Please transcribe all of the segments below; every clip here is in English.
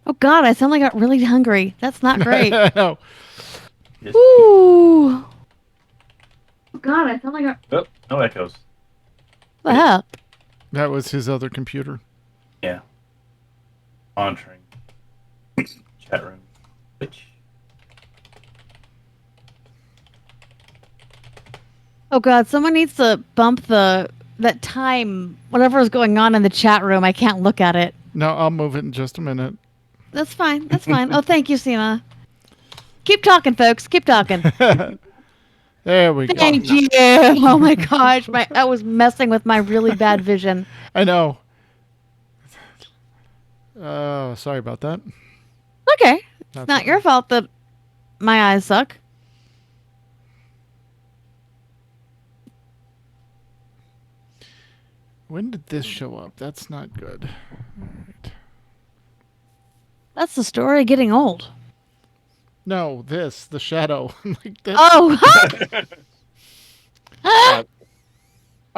Oh God, I suddenly got really hungry. That's not great. I know. Ooh. Oh God, I suddenly got. Oh, no echoes. The heck? That was his other computer. Yeah. Monitoring. Chat room. Which? Oh God, someone needs to bump that time, whatever is going on in the chat room. I can't look at it. No, I'll move it in just a minute. That's fine. That's fine. Oh, thank you, Seema. Keep talking, folks. Keep talking. There we go. Thank you. Oh my gosh, I was messing with my really bad vision. I know. Sorry about that. Okay, it's That's not fine. your fault that my eyes suck. When did this show up? That's not good. All right. That's the story of getting old. No, the shadow. Like this. Oh, I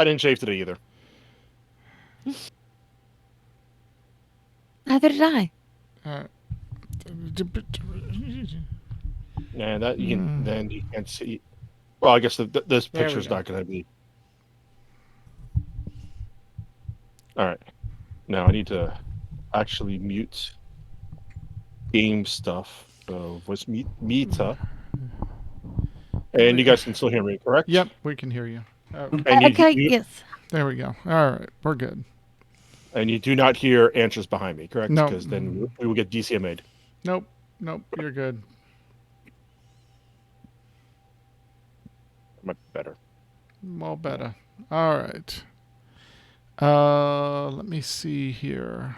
didn't shave today either. neither did I. And that you can, then you can't see. Well, I guess this There we picture's go. not going to be. All right. Now I need to actually mute game stuff. So voice Meta. And you guys can still hear me, correct? Yep, we can hear you. And Okay, yes. There we go. All right, we're good. And you do not hear answers behind me, correct? No. Because then we will get DCMA'd. Nope, you're good. Much better. All better. All right. Let me see here.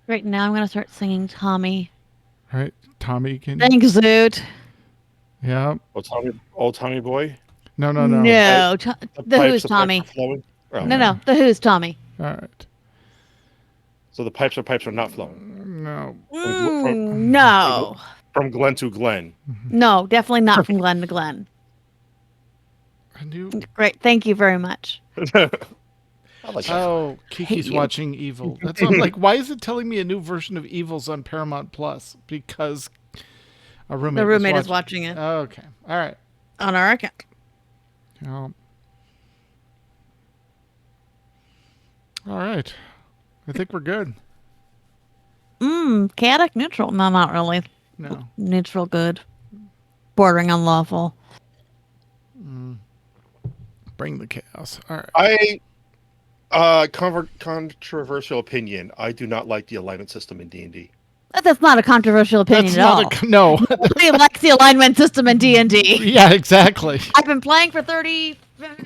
Right now, I'm going to start singing Tommy. All right, Tommy can. Thanks, Zoot. Yeah. Old Tommy boy. No. No, the pipes- Who's the pipes Tommy. are flowing? Oh, No, the Who's Tommy. All right. So the pipes are not flowing No. No. from Glen to Glen. No, definitely not from Glen to Glen. I knew. Great. Thank you very much. I like that. Oh, Kiki's you. watching Evil. That's I'm like, why is it telling me a new version of Evil's on Paramount Plus? Because a roommate. The was roommate is watching it Okay. All right. on our account. All right. I think we're good. Chaotic neutral. No, not really. No. Neutral good. Bordering unlawful. Bring the chaos. All right. Controversial opinion. I do not like the alignment system in D&D. That's not a controversial opinion That's at all. not no. Nobody likes the alignment system in D&D. Yeah, exactly. I've been playing for 30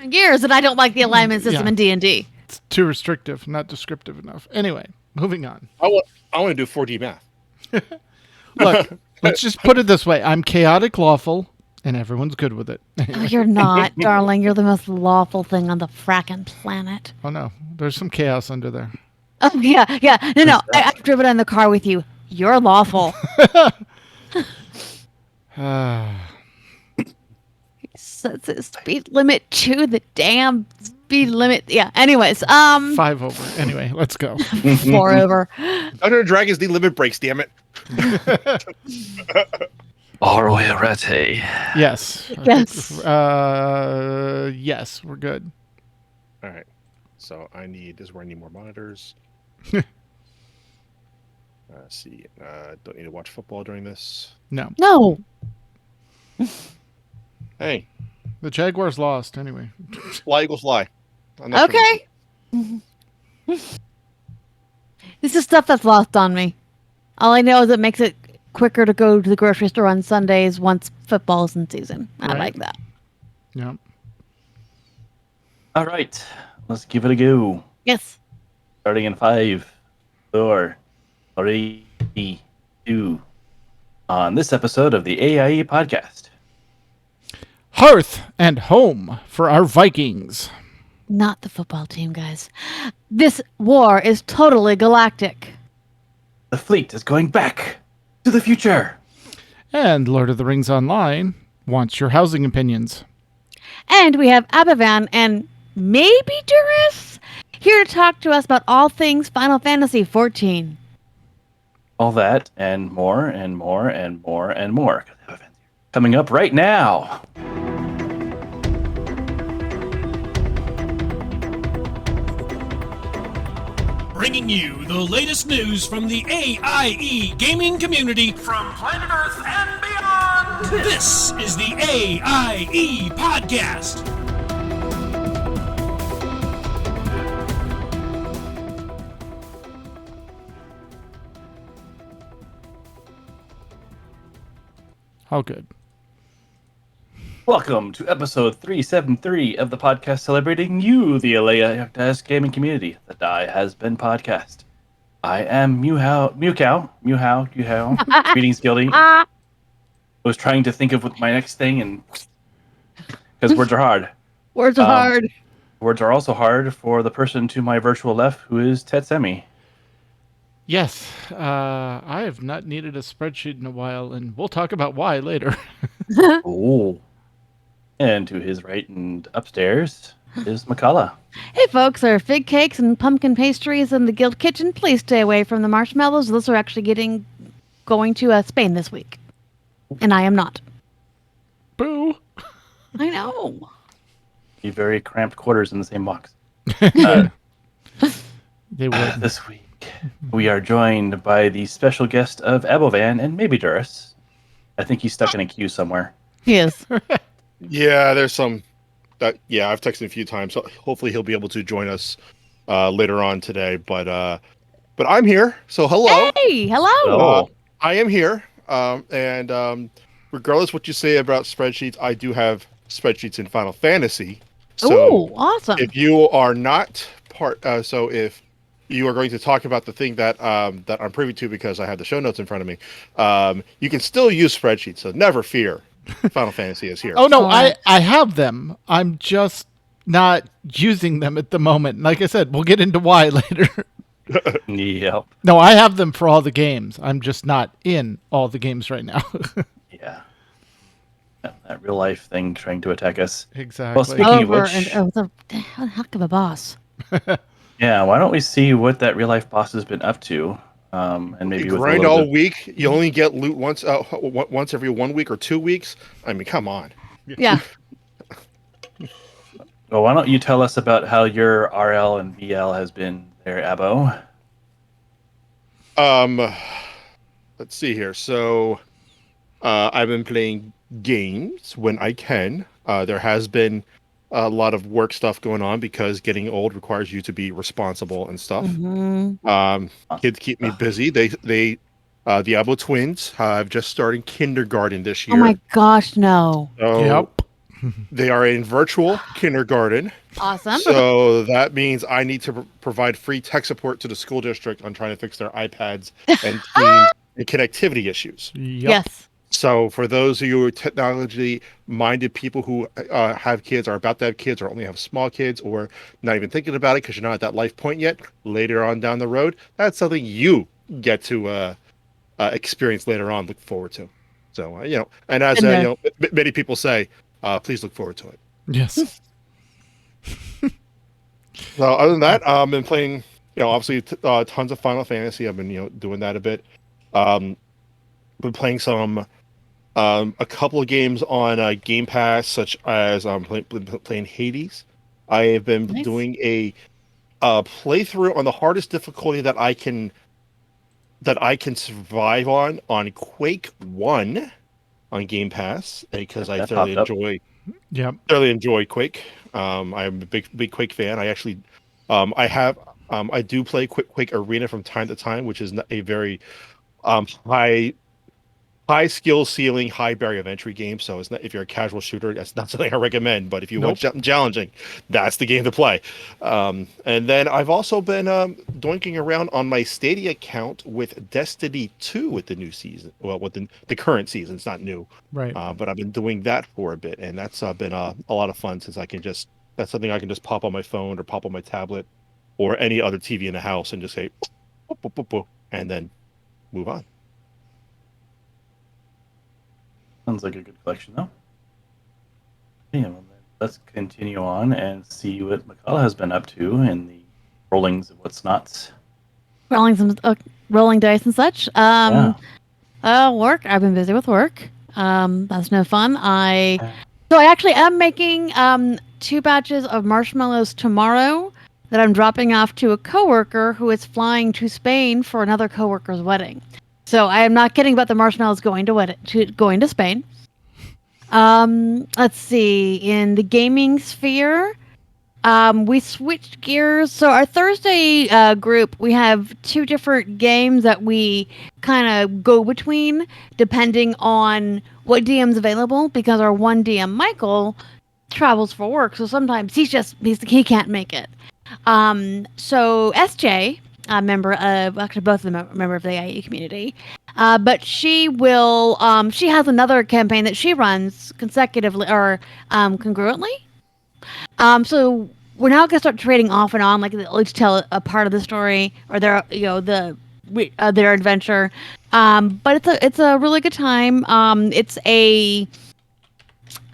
years and I don't like the alignment system Yeah. in D&D. It's too restrictive, not descriptive enough. Anyway, moving on. I want to do 4D math. Look, let's just put it this way. I'm chaotic lawful, and everyone's good with it. Oh, you're not, darling. You're the most lawful thing on the fracking planet. Oh, no. There's some chaos under there. Oh, yeah. No. I've driven in the car with you. You're lawful. Sets the speed limit to the damn speed limit. Yeah. Anyways, 5 over. Anyway, let's go. 4 over. Under Dragons, the limit breaks, damn it. Are we ready? Yes. Yes. Yes, we're good. All right. So this is where I need more monitors. See. Don't need to watch football during this. No. No. Hey, The Jaguars lost, anyway. fly Eagles fly. I'm not sure. Okay. This is stuff that's lost on me. All I know is it makes it quicker to go to the grocery store on Sundays once football's in season. I Right. like that. Yeah. All right, let's give it a go. Yes. Starting in 5, 4, 3, 2. On this episode of the AIE Podcast. Hearth and home for our Vikings. Not the football team, guys. This war is totally galactic. The fleet is going back to the future. And Lord of the Rings Online wants your housing opinions. And we have Abavan and maybe Duris here to talk to us about all things Final Fantasy XIV. All that and more and more and more and more. Coming up right now. Bringing you the latest news from the AIE gaming community from planet Earth and beyond. This is the AIE Podcast. How good. Welcome to episode 373 of the podcast celebrating you, the AIE gaming community. The Die Has Been podcast. I am Mewcow. Greetings, Guilty. I was trying to think of what my next thing, and because words are hard. Words are hard. Words are also hard for the person to my virtual left, who is Tetsemi. Yes, I have not needed a spreadsheet in a while, and we'll talk about why later. Oh. And to his right and upstairs is Makala. Hey folks, there are fig cakes and pumpkin pastries in the guild kitchen. Please stay away from the marshmallows. Those are actually going to Spain this week. And I am not. Boo! I know. The very cramped quarters in the same box. They would. This week, we are joined by the special guest of Abovan and maybe Duras. I think he's stuck in a queue somewhere. He is. Yeah, there's some. I've texted him a few times. So hopefully, he'll be able to join us later on today. But I'm here. So hello. Hey, hello. Hello. I am here. And regardless what you say about spreadsheets, I do have spreadsheets in Final Fantasy. So Ooh, awesome. if you are not part, so if you are going to talk about the thing that that I'm privy to because I have the show notes in front of me, you can still use spreadsheets. So never fear. Final Fantasy is here. Oh, no, Alright. I have them. I'm just not using them at the moment. Like I said, we'll get into why later. Yep. No, I have them for all the games. I'm just not in all the games right now. Yeah. That real life thing trying to attack us. Exactly. Speaking of Over which- and over. What the heck of a boss. Yeah, why don't we see what that real life boss has been up to? And maybe You with a grind little all bit... week. You only get loot once every 1 week or 2 weeks. I mean, come on. Yeah. Well, why don't you tell us about how your RL and VL has been there, Abo? Let's see here. So, I've been playing games when I can. There has been a lot of work stuff going on because getting old requires you to be responsible and stuff. Mhm. Kids keep me busy. The Abo twins have just started kindergarten this Oh year. my gosh, no. So Yep. they are in virtual kindergarten. Awesome. So that means I need to provide free tech support to the school district on trying to fix their iPads and teams and connectivity issues. Yep. Yes. So for those of you technology-minded people who have kids, are about to have kids, or only have small kids, or not even thinking about it because you're not at that life point yet, later on down the road, that's something you get to experience later on, look forward to. So, and as many people say, please look forward to it. Yes. So other than that, I've been playing, obviously tons of Final Fantasy. I've been, doing that a bit. Been playing a couple of games on Game Pass, such as playing Hades. I have been Nice. doing a playthrough on the hardest difficulty that I can survive on Quake 1 on Game Pass because I That thoroughly popped up. Yep. Quake. I'm a big Quake fan. I actually I do play Quake Arena from time to time, which is a very high skill ceiling, high barrier of entry game. So it's not, if you're a casual shooter, that's not something I recommend. But if you want something challenging, that's the game to play. And then I've also been doinking around on my Stadia account with Destiny 2 with the new season. Well, with the current season, it's not new. Right. But I've been doing that for a bit, and that's been a lot of fun since that's something I can just pop on my phone or pop on my tablet or any other TV in the house and just say, boop, boop, boop, boop, and then move on. Sounds like a good collection, though. Yeah, well, then let's continue on and see what Makala has been up to in the rollings of what's not. rolling dice and such. Work. I've been busy with work. That's no fun. So I actually am making 2 batches of marshmallows tomorrow that I'm dropping off to a coworker who is flying to Spain for another coworker's wedding. So I am not kidding about the marshmallows going to Spain. Let's see. In the gaming sphere, we switched gears. So our Thursday group, we have 2 different games that we kind of go between depending on what DM's available, because our one DM, Michael, travels for work. So sometimes he can't make it. So SJ, a member of, actually both of them are member of the AIE community, but she will, she has another campaign that she runs consecutively or congruently. So we're now gonna start trading off and on, like they'll each tell a part of the story or their, their adventure. But it's a really good time. It's a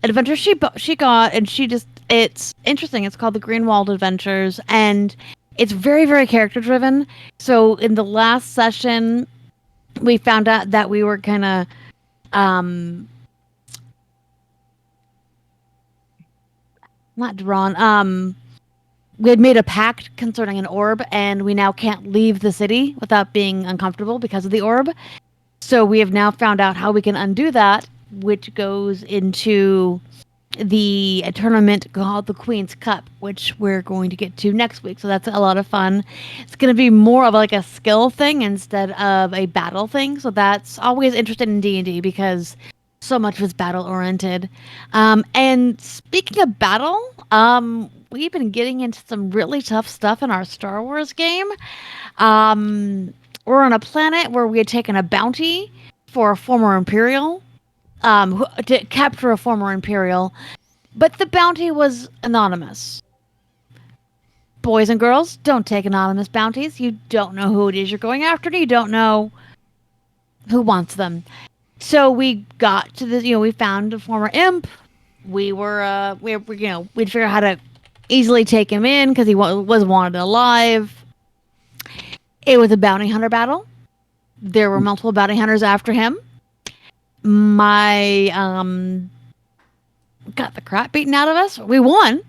adventure she got, and it's interesting. It's called the Greenwald Adventures, and it's very, very character driven. So in the last session, we found out that we were gonna not drawn. We had made a pact concerning an orb, and we now can't leave the city without being uncomfortable because of the orb. So we have now found out how we can undo that, which goes into the tournament called the Queen's Cup, which we're going to get to next week. So that's a lot of fun. It's going to be more of like a skill thing instead of a battle thing. So that's always interesting in D&D because so much was battle oriented. And speaking of battle, we've been getting into some really tough stuff in our Star Wars game. We're on a planet where we had taken a bounty for a former Imperial, to capture a former Imperial, but the bounty was anonymous. Boys and girls, don't take anonymous bounties. You don't know who it is you're going after, and you don't know who wants them. So we got to this, we found a former imp. We'd figure out how to easily take him in because he was wanted alive. It was a bounty hunter battle. There were multiple bounty hunters after him. Got the crap beaten out of us. We won.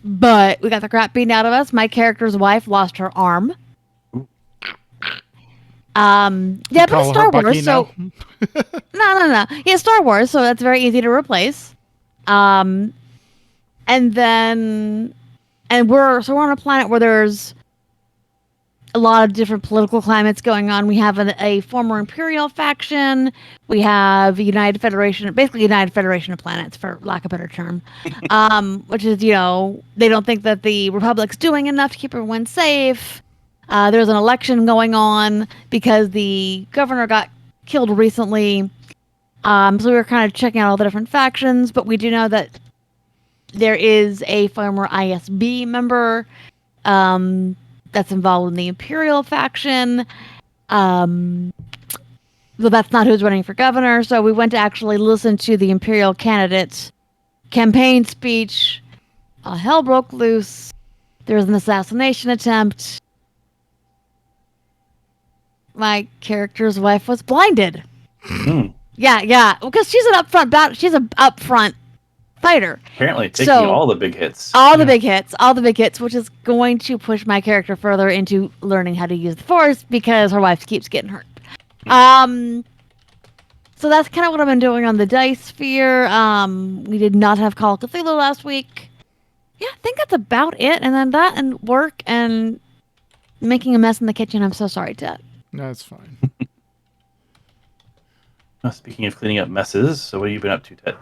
But we got the crap beaten out of us. My character's wife lost her arm. But it's Star Wars, so no. Yeah, Star Wars, so that's very easy to replace. And we're on a planet where there's a lot of different political climates going on. We have a former Imperial faction. We have United Federation of Planets, for lack of a better term, which is, they don't think that the Republic's doing enough to keep everyone safe. There's an election going on because the governor got killed recently. So we were kind of checking out all the different factions, but we do know that there is a former ISB member that's involved in the Imperial faction. Well, that's not who's running for governor. So we went to actually listen to the Imperial candidate's campaign speech. Hell broke loose. There was an assassination attempt. My character's wife was blinded. Yeah. Because she's an upfront fighter. Apparently taking all the big hits. All the big hits, which is going to push my character further into learning how to use the Force because her wife keeps getting hurt. So that's kind of what I've been doing on the dice sphere. We did not have Call of Cthulhu last week. Yeah, I think that's about it. And then that and work and making a mess in the kitchen. I'm so sorry, Ted. No, it's fine. Speaking of cleaning up messes, so what have you been up to, Ted?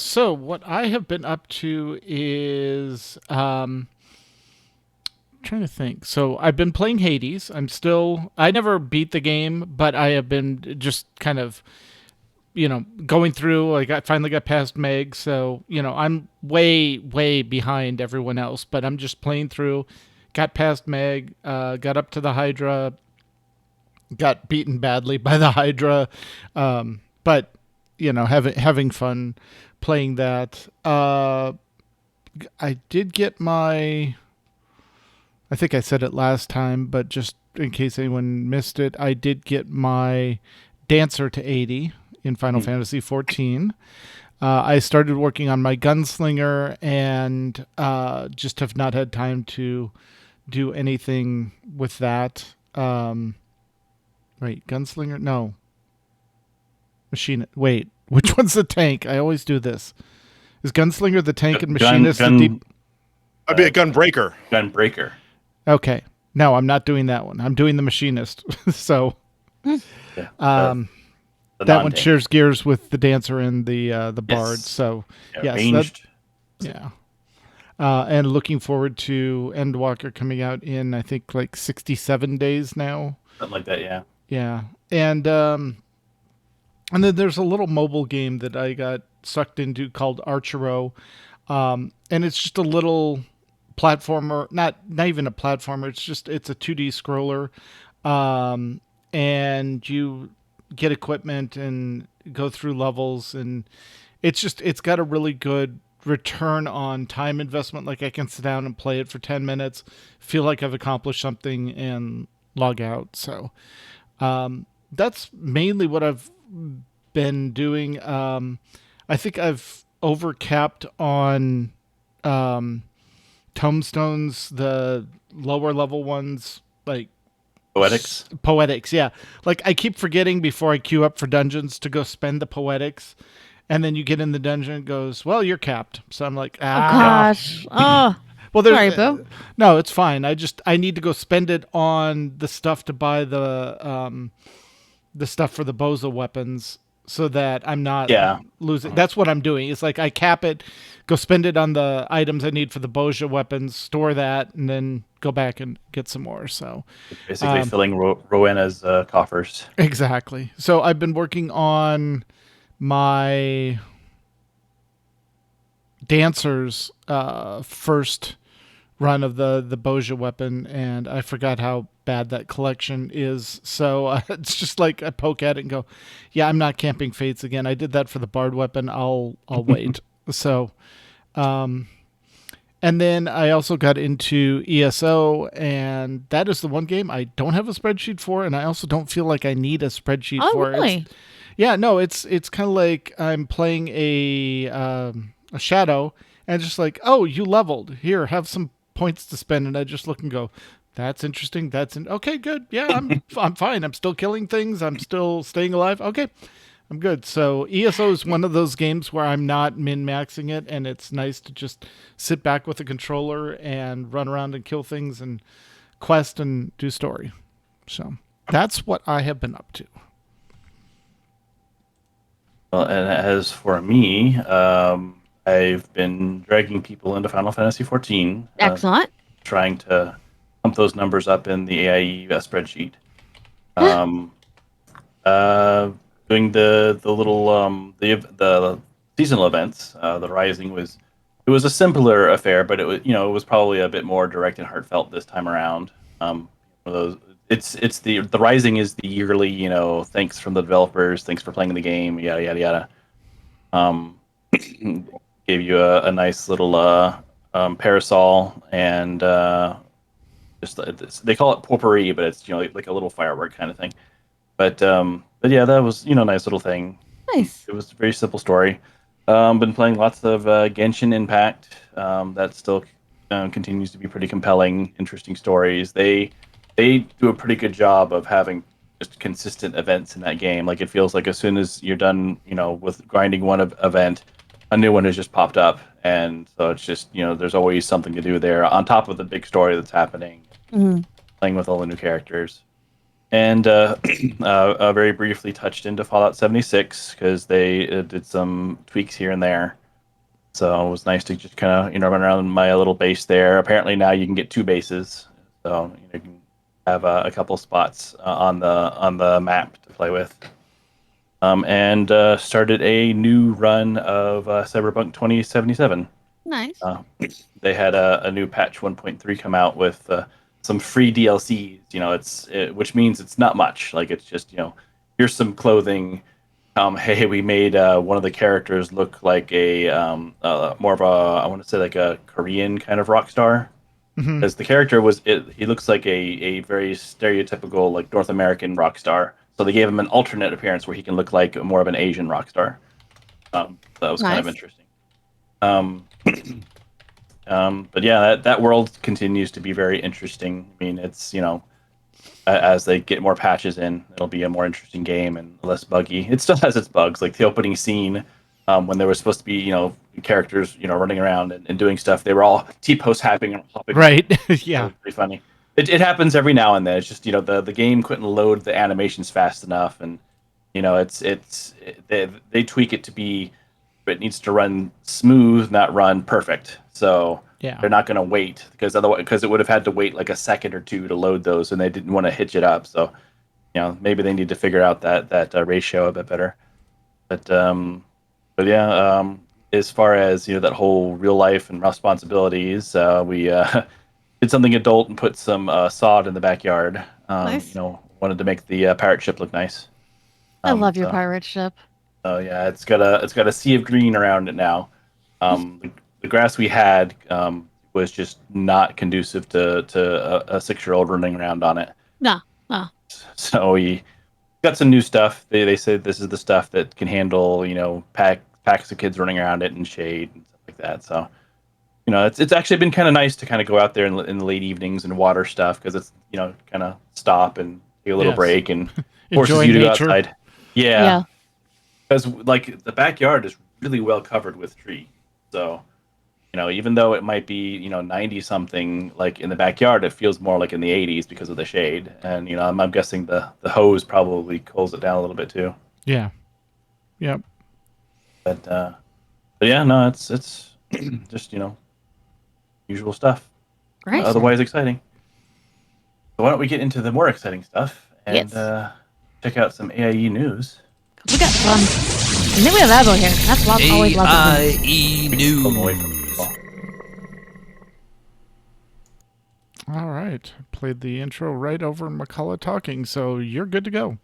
So what I have been up to is trying to think. So I've been playing Hades. I never beat the game, but I have been just kind of, going through. I finally got past Meg, so I'm way, way behind everyone else, but I'm just playing through. Got past Meg, got up to the Hydra, got beaten badly by the Hydra, but having fun playing that. I did get my I think I said it last time, but just in case anyone missed it, I did get my Dancer to 80 in Final Fantasy 14. I started working on my Gunslinger and just have not had time to do anything with that. Wait, Gunslinger? No. Machine. Wait, which one's the tank? I always do this. Is Gunslinger the tank and Machinist the deep? I'd be a gunbreaker. Gunbreaker. Okay. No, I'm not doing that one. I'm doing the Machinist. So Yeah. that one shares gears with the Dancer and the Bard. Yes. So Yeah, yes, ranged. yeah. And looking forward to Endwalker coming out in, I think, like 67 days now. Something like that, yeah. Yeah. And then there's a little mobile game that I got sucked into called Archerow. And it's just a little platformer, not even a platformer. It's a 2D scroller. And you get equipment and go through levels, and it's got a really good return on time investment. Like I can sit down and play it for 10 minutes, feel like I've accomplished something, and log out. So that's mainly what I've been doing. I think I've overcapped on tomestones, the lower level ones, like Poetics, yeah. Like I keep forgetting before I queue up for dungeons to go spend the Poetics, and then you get in the dungeon, it goes, well, you're capped. So I'm like, Oh gosh. Oh. Well, Sorry, Bill. No, it's fine. I need to go spend it on the stuff to buy the stuff for the Boza weapons, so that I'm not losing. That's what I'm doing. It's like I cap it, go spend it on the items I need for the Boza weapons, store that, and then go back and get some more. So basically filling Rowena's coffers. Exactly. So I've been working on my Dancer's first run of the Boja weapon, and I forgot how bad that collection is. So it's just like I poke at it and go, yeah, I'm not camping Fates again. I did that for the Bard weapon. I'll wait. So and then I also got into ESO, and that is the one game I don't have a spreadsheet for, and I also don't feel like I need a spreadsheet for. Really? It's kind of like I'm playing a shadow, and just like, oh, you leveled. Here, have some points to spend, and I just look and go, that's interesting. Okay, good. Yeah, I'm fine. I'm still killing things. I'm still staying alive. Okay, I'm good. So ESO is one of those games where I'm not min-maxing it, and it's nice to just sit back with a controller and run around and kill things and quest and do story. So that's what I have been up to. Well, and as for me, I've been dragging people into Final Fantasy 14. Excellent. Trying to pump those numbers up in the AIE spreadsheet. Doing the little the seasonal events. The Rising was a simpler affair, but it was probably a bit more direct and heartfelt this time around. It's the Rising is the yearly, thanks from the developers, thanks for playing the game, yada yada yada. Gave you a nice little parasol, and they call it potpourri, but it's like a little firework kind of thing. But yeah, that was nice little thing. Nice. It was a very simple story. Been playing lots of Genshin Impact. That still continues to be pretty compelling, interesting stories. They do a pretty good job of having just consistent events in that game. Like it feels like as soon as you're done, with grinding one event, a new one has just popped up, and so it's just there's always something to do there on top of the big story that's happening. Mm-hmm. Playing with all the new characters, and very briefly touched into Fallout 76 because they did some tweaks here and there. So it was nice to just kind of run around my little base there. Apparently now you can get 2 bases, so you can have a couple spots on the map to play with. And started a new run of Cyberpunk 2077. Nice. They had a new patch 1.3 come out with some free DLCs. Which means it's not much. Like it's just here's some clothing. Hey, we made one of the characters look like a more of a, I want to say like a Korean kind of rock star. because the character he looks like a very stereotypical like North American rock star. So they gave him an alternate appearance where he can look like more of an Asian rock star. That was kind of Nice. interesting. But yeah, that world continues to be very interesting. I mean, it's as they get more patches in, it'll be a more interesting game and less buggy. It still has its bugs, like the opening scene when there was supposed to be characters running around and doing stuff. They were all T-post hopping. Right. That Yeah. was pretty funny. It happens every now and then. It's just the game couldn't load the animations fast enough, and they tweak it to be. It needs to run smooth, not run perfect. So Yeah. they're not going to wait because it would have had to wait like a second or two to load those, and they didn't want to hitch it up. So maybe they need to figure out that ratio a bit better. But yeah, as far as that whole real life and responsibilities, we did something adult and put some sod in the backyard. Nice. Wanted to make the pirate ship look nice. I love your so- pirate ship. Oh yeah, it's got a sea of green around it now. The grass we had was just not conducive to a 6-year-old running around on it. No. Oh. So we got some new stuff. They said this is the stuff that can handle packs of kids running around it in shade and stuff like that. So it's actually been kind of nice to kind of go out there in the late evenings and water stuff because it's kind of stop and take a little Yes. break and forces Enjoy you to go nature. outside. Yeah. Because like the backyard is really well covered with tree, so even though it might be 90 something like in the backyard, it feels more like in the 80s because of the shade. And I'm guessing the hose probably cools it down a little bit too. Yeah. Yep. But yeah, no, it's just usual stuff. Great. Otherwise exciting. So why don't we get into the more exciting stuff and Yes. check out some AIE news. We got some. And then we have Abel here. That's always lovely. AIE Pull away from News. people. All right. Played the intro right over McCullough talking, so you're good to go.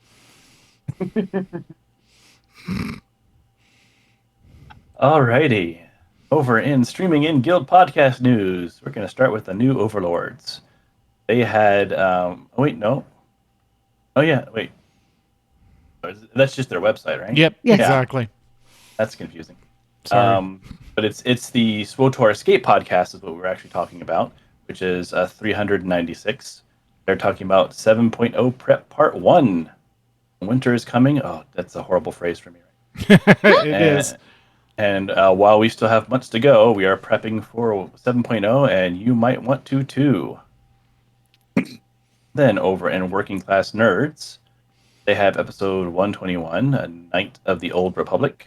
Alrighty. Over in Streaming in Guild podcast news, we're going to start with the new Overlords. They had, oh wait, no. Oh yeah, wait. That's just their website, right? Yep. Yeah. Exactly. That's confusing. Sorry. But it's the SWTOR Escape podcast is what we're actually talking about, which is 396. They're talking about 7.0 Prep Part 1. Winter is coming. Oh, that's a horrible phrase for me. It is. And while we still have much to go, we are prepping for 7.0, and you might want to too. Then over in Working Class Nerds, they have episode 121, A Knight of the Old Republic.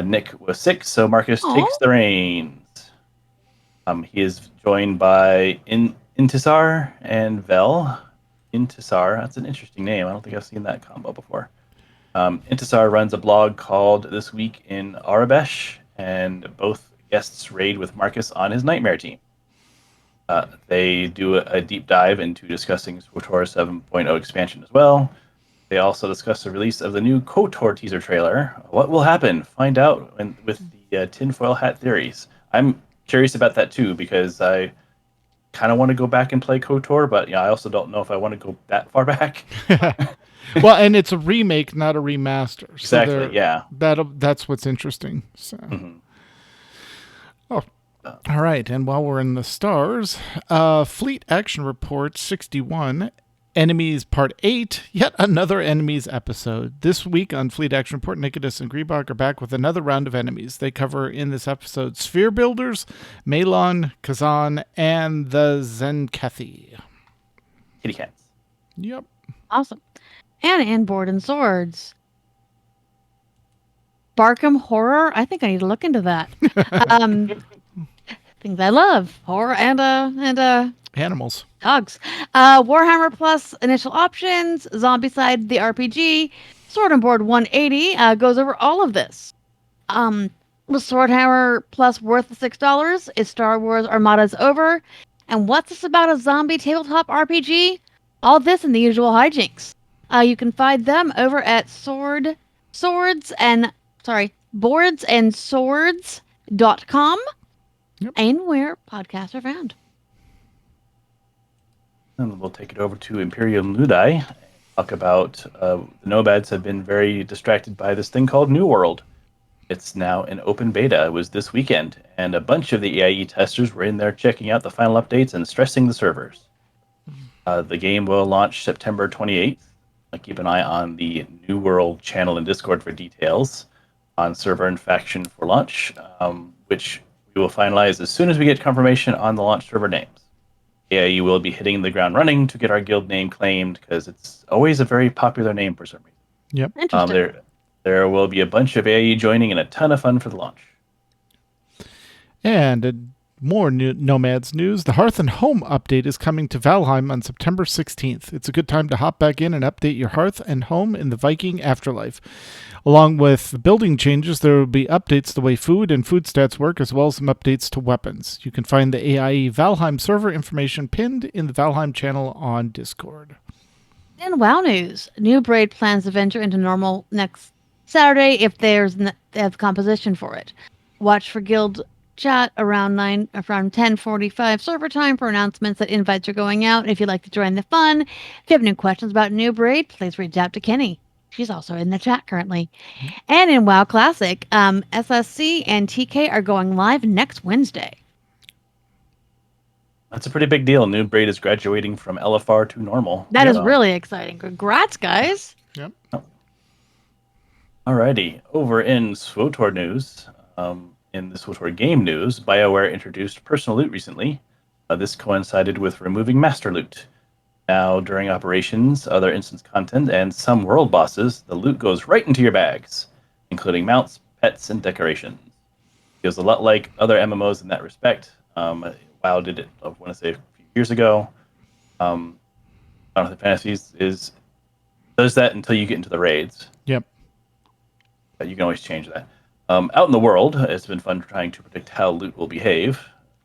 Nick was sick, so Marcus Aw. takes the reins. He is joined by Intisar and Vel. Intisar, that's an interesting name. I don't think I've seen that combo before. Intisar runs a blog called This Week in Arabesh, and both guests raid with Marcus on his Nightmare team. They do a deep dive into discussing SWTOR 7.0 expansion as well. They also discuss the release of the new KOTOR teaser trailer. What will happen? Find out with the tinfoil hat theories. I'm curious about that too because I kind of want to go back and play KOTOR, but I also don't know if I want to go that far back. Well, and it's a remake, not a remaster. So Exactly, yeah. That's what's interesting. So. Mhm. Oh, all right. And while we're in the stars, Fleet Action Report 61, Enemies Part 8, yet another Enemies episode. This week on Fleet Action Report, Nikitas and Griebach are back with another round of enemies. They cover in this episode Sphere Builders, Malon, Kazan, and the Zenkethi. Kitty cats. Yep. Awesome. And in Board and Swords. Barkham Horror. I think I need to look into that. Things I love. Horror and Animals. dogs. Warhammer Plus initial options. Zombicide the RPG. Sword and Board 180 goes over all of this. With Swordhammer Plus worth $6 is Star Wars Armada's over. And what's this about a zombie tabletop RPG? All this and the usual hijinks. You can find them over at boardsandswords.com Yep. and where podcasts are found. and we'll take it over to Imperial Nudai and talk about the Nomads have been very distracted by this thing called New World. It's now in open beta. It was this weekend, and a bunch of the AIE testers were in there checking out the final updates and stressing the servers. The game will launch September 28th. Keep an eye on the New World channel in Discord for details on server and faction for launch, which we will finalize as soon as we get confirmation on the launch server names. AIE will be hitting the ground running to get our guild name claimed because it's always a very popular name for some reason. Yep. Interesting. There will be a bunch of AIE joining and a ton of fun for the launch. And more Nomads news. The Hearth and Home update is coming to Valheim on September 16th. It's a good time to hop back in and update your Hearth and Home in the Viking afterlife. Along with the building changes, there will be updates to the way food and food stats work, as well as some updates to weapons. You can find the AIE Valheim server information pinned in the Valheim channel on Discord. In WoW news, New Braid plans to venture into normal next Saturday if they have composition for it. Watch for guild chat around 10:45 server time for announcements that invites are going out. If you'd like to join the fun, if you have any questions about New Braid, please reach out to Kenny. She's also in the chat currently. And in WoW Classic, SSC and TK are going live next Wednesday. That's a pretty big deal. New Braid is graduating from LFR to normal. That is really exciting. Congrats, guys. Yep. Alrighty. Over in SWTOR news, in the SWTOR game news, BioWare introduced personal loot recently. This coincided with removing master loot. Now, during operations, other instance content, and some world bosses, the loot goes right into your bags, including mounts, pets, and decorations. Feels a lot like other MMOs in that respect. WoW did it, I want to say, a few years ago. Final Fantasy does that until you get into the raids. Yep. But you can always change that. Out in the world, it's been fun trying to predict how loot will behave.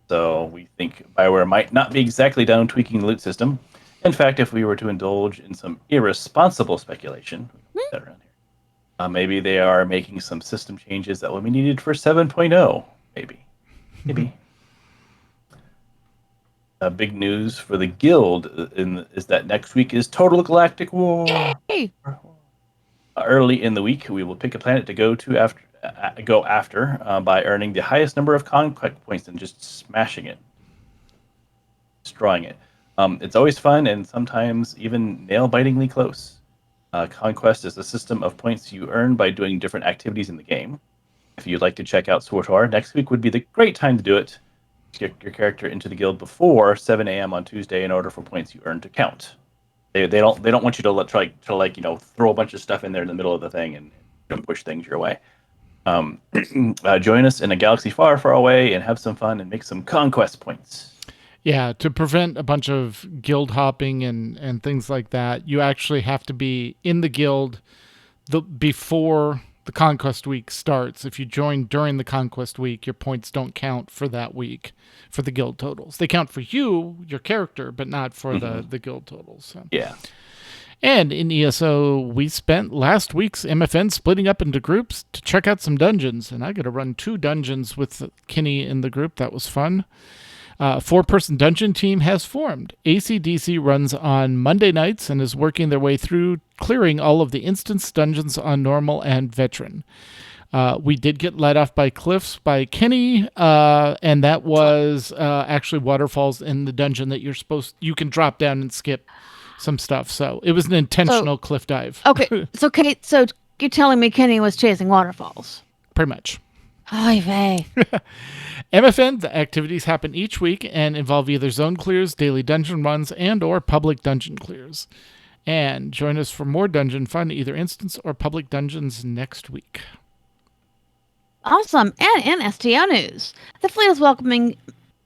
So we think BioWare might not be exactly done tweaking the loot system. In fact, if we were to indulge in some irresponsible speculation, that around here, maybe they are making some system changes that will be needed for 7.0. Maybe. Big news for the guild is that next week is Total Galactic War. Yay! Early in the week, we will pick a planet to go after by earning the highest number of conquest points and just smashing it, destroying it. It's always fun and sometimes even nail-bitingly close. Conquest is a system of points you earn by doing different activities in the game. If you'd like to check out SWTOR, next week would be the great time to do it. Get your character into the guild before 7 a.m. on Tuesday in order for points you earn to count. They don't want you to try to throw a bunch of stuff in there in the middle of the thing and push things your way. Join us in a galaxy far, far away and have some fun and make some conquest points. Yeah, to prevent a bunch of guild hopping and things like that, you actually have to be in the guild before the conquest week starts. If you join during the conquest week, your points don't count for that week for the guild totals. They count for you, your character, but not for the guild totals. So. Yeah. And in ESO, we spent last week's MFN splitting up into groups to check out some dungeons. And I got to run 2 dungeons with Kenny in the group. That was fun. 4-person dungeon team has formed. AC/DC runs on Monday nights and is working their way through clearing all of the instance dungeons on normal and veteran. We did get let off by cliffs by Kenny, and that was actually waterfalls in the dungeon that you can drop down and skip some stuff. So it was an intentional cliff dive. Okay, so Kate, you're telling me Kenny was chasing waterfalls? Pretty much. Oy vey. MFN, the activities happen each week and involve either zone clears, daily dungeon runs, and or public dungeon clears. And join us for more dungeon fun, either instance or public dungeons next week. Awesome. And in STO news, the fleet is welcoming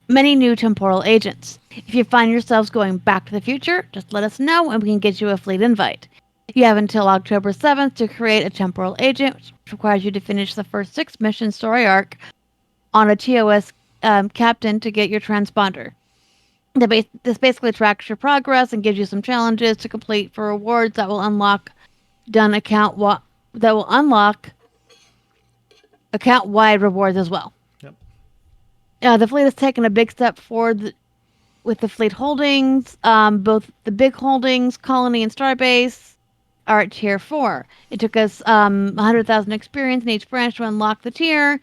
many new temporal agents. If you find yourselves going back to the future, just let us know and we can get you a fleet invite. You have until October 7th to create a temporal agent, which requires you to finish the first 6 mission story arc on a TOS captain to get your transponder. This basically tracks your progress and gives you some challenges to complete for rewards that will unlock account-wide rewards as well. Yep. The fleet has taken a big step forward with the fleet holdings. Both the big holdings, Colony and Starbase, are at tier 4. It took us 100,000 experience in each branch to unlock the tier,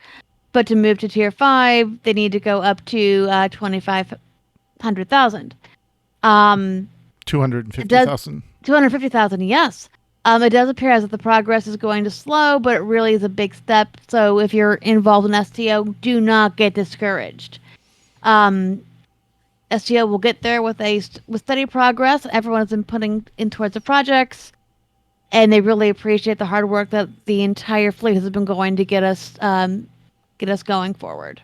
but to move to tier 5, they need to go up to 2,500,000. 250,000. 250,000, yes. It does appear as if the progress is going to slow, but it really is a big step. So if you're involved in STO, do not get discouraged. STO will get there with steady progress. Everyone has been putting in towards the projects, and they really appreciate the hard work that the entire fleet has been going to get us going forward.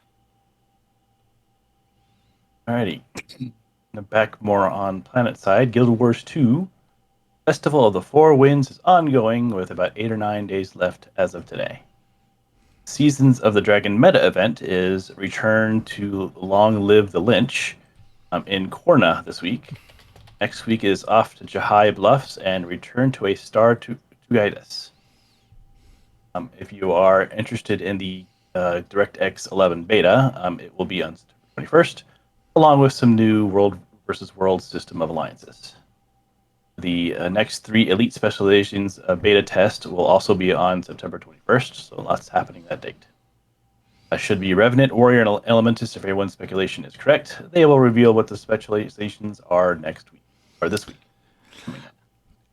Alrighty. Back more on planet side. Guild Wars 2 Festival of the Four Winds is ongoing with about 8 or 9 days left as of today. Seasons of the Dragon meta event is Return to Long Live the Lynch in Korna this week. Next week is off to Jahai Bluffs and Return to a Star to guide us. If you are interested in the DirectX 11 beta, it will be on September 21st, along with some new World versus World system of alliances. The next 3 Elite Specializations beta test will also be on September 21st, so lots happening that date. Should be Revenant, Warrior, and Elementus if everyone's speculation is correct. They will reveal what the specializations are next week, or this week.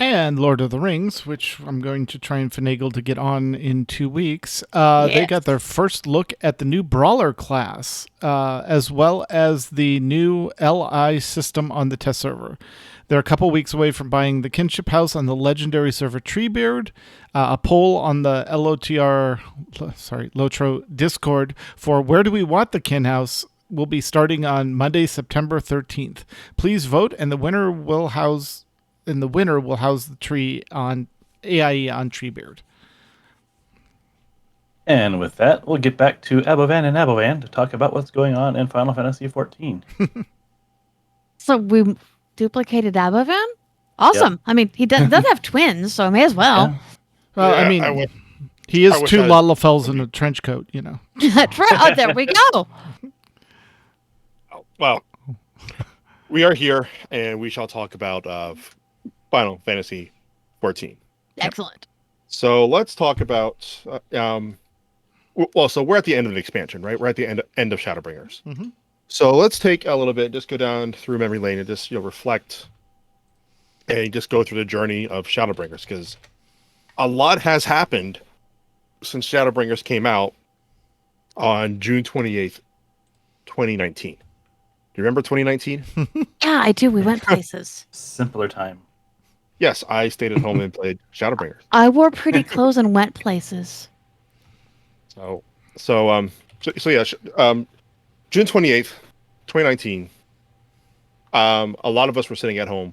And Lord of the Rings, which I'm going to try and finagle to get on in 2 weeks. They got their first look at the new Brawler class, as well as the new LI system on the test server. They're a couple weeks away from buying the Kinship House on the legendary server Treebeard. A poll on the Lotro Discord for where do we want the Kin House will be starting on Monday, September 13th. Please vote, and the winner will house the tree on AIE on Treebeard. And with that, we'll get back to Abovan and Abovan to talk about what's going on in Final Fantasy XIV. So we duplicated Abovan? Awesome. Yep. I mean, he does have twins, so I may as well. Yeah. Well, I mean, he is 2 Lalafels in a trench coat, you know. That's right. Oh, there we go. Well, we are here, and we shall talk about Final Fantasy XIV. Excellent. So let's talk about. So we're at the end of an expansion, right? We're at the end of Shadowbringers. Mm-hmm. So let's take a little bit, just go down through memory lane and just reflect, and just go through the journey of Shadowbringers, because a lot has happened since Shadowbringers came out on June 28th, 2019. Do you remember 2019? Yeah, I do. We went places. Simpler time. Yes, I stayed at home and played Shadowbringers. I wore pretty clothes and went places. So yeah, June 28th, 2019. A lot of us were sitting at home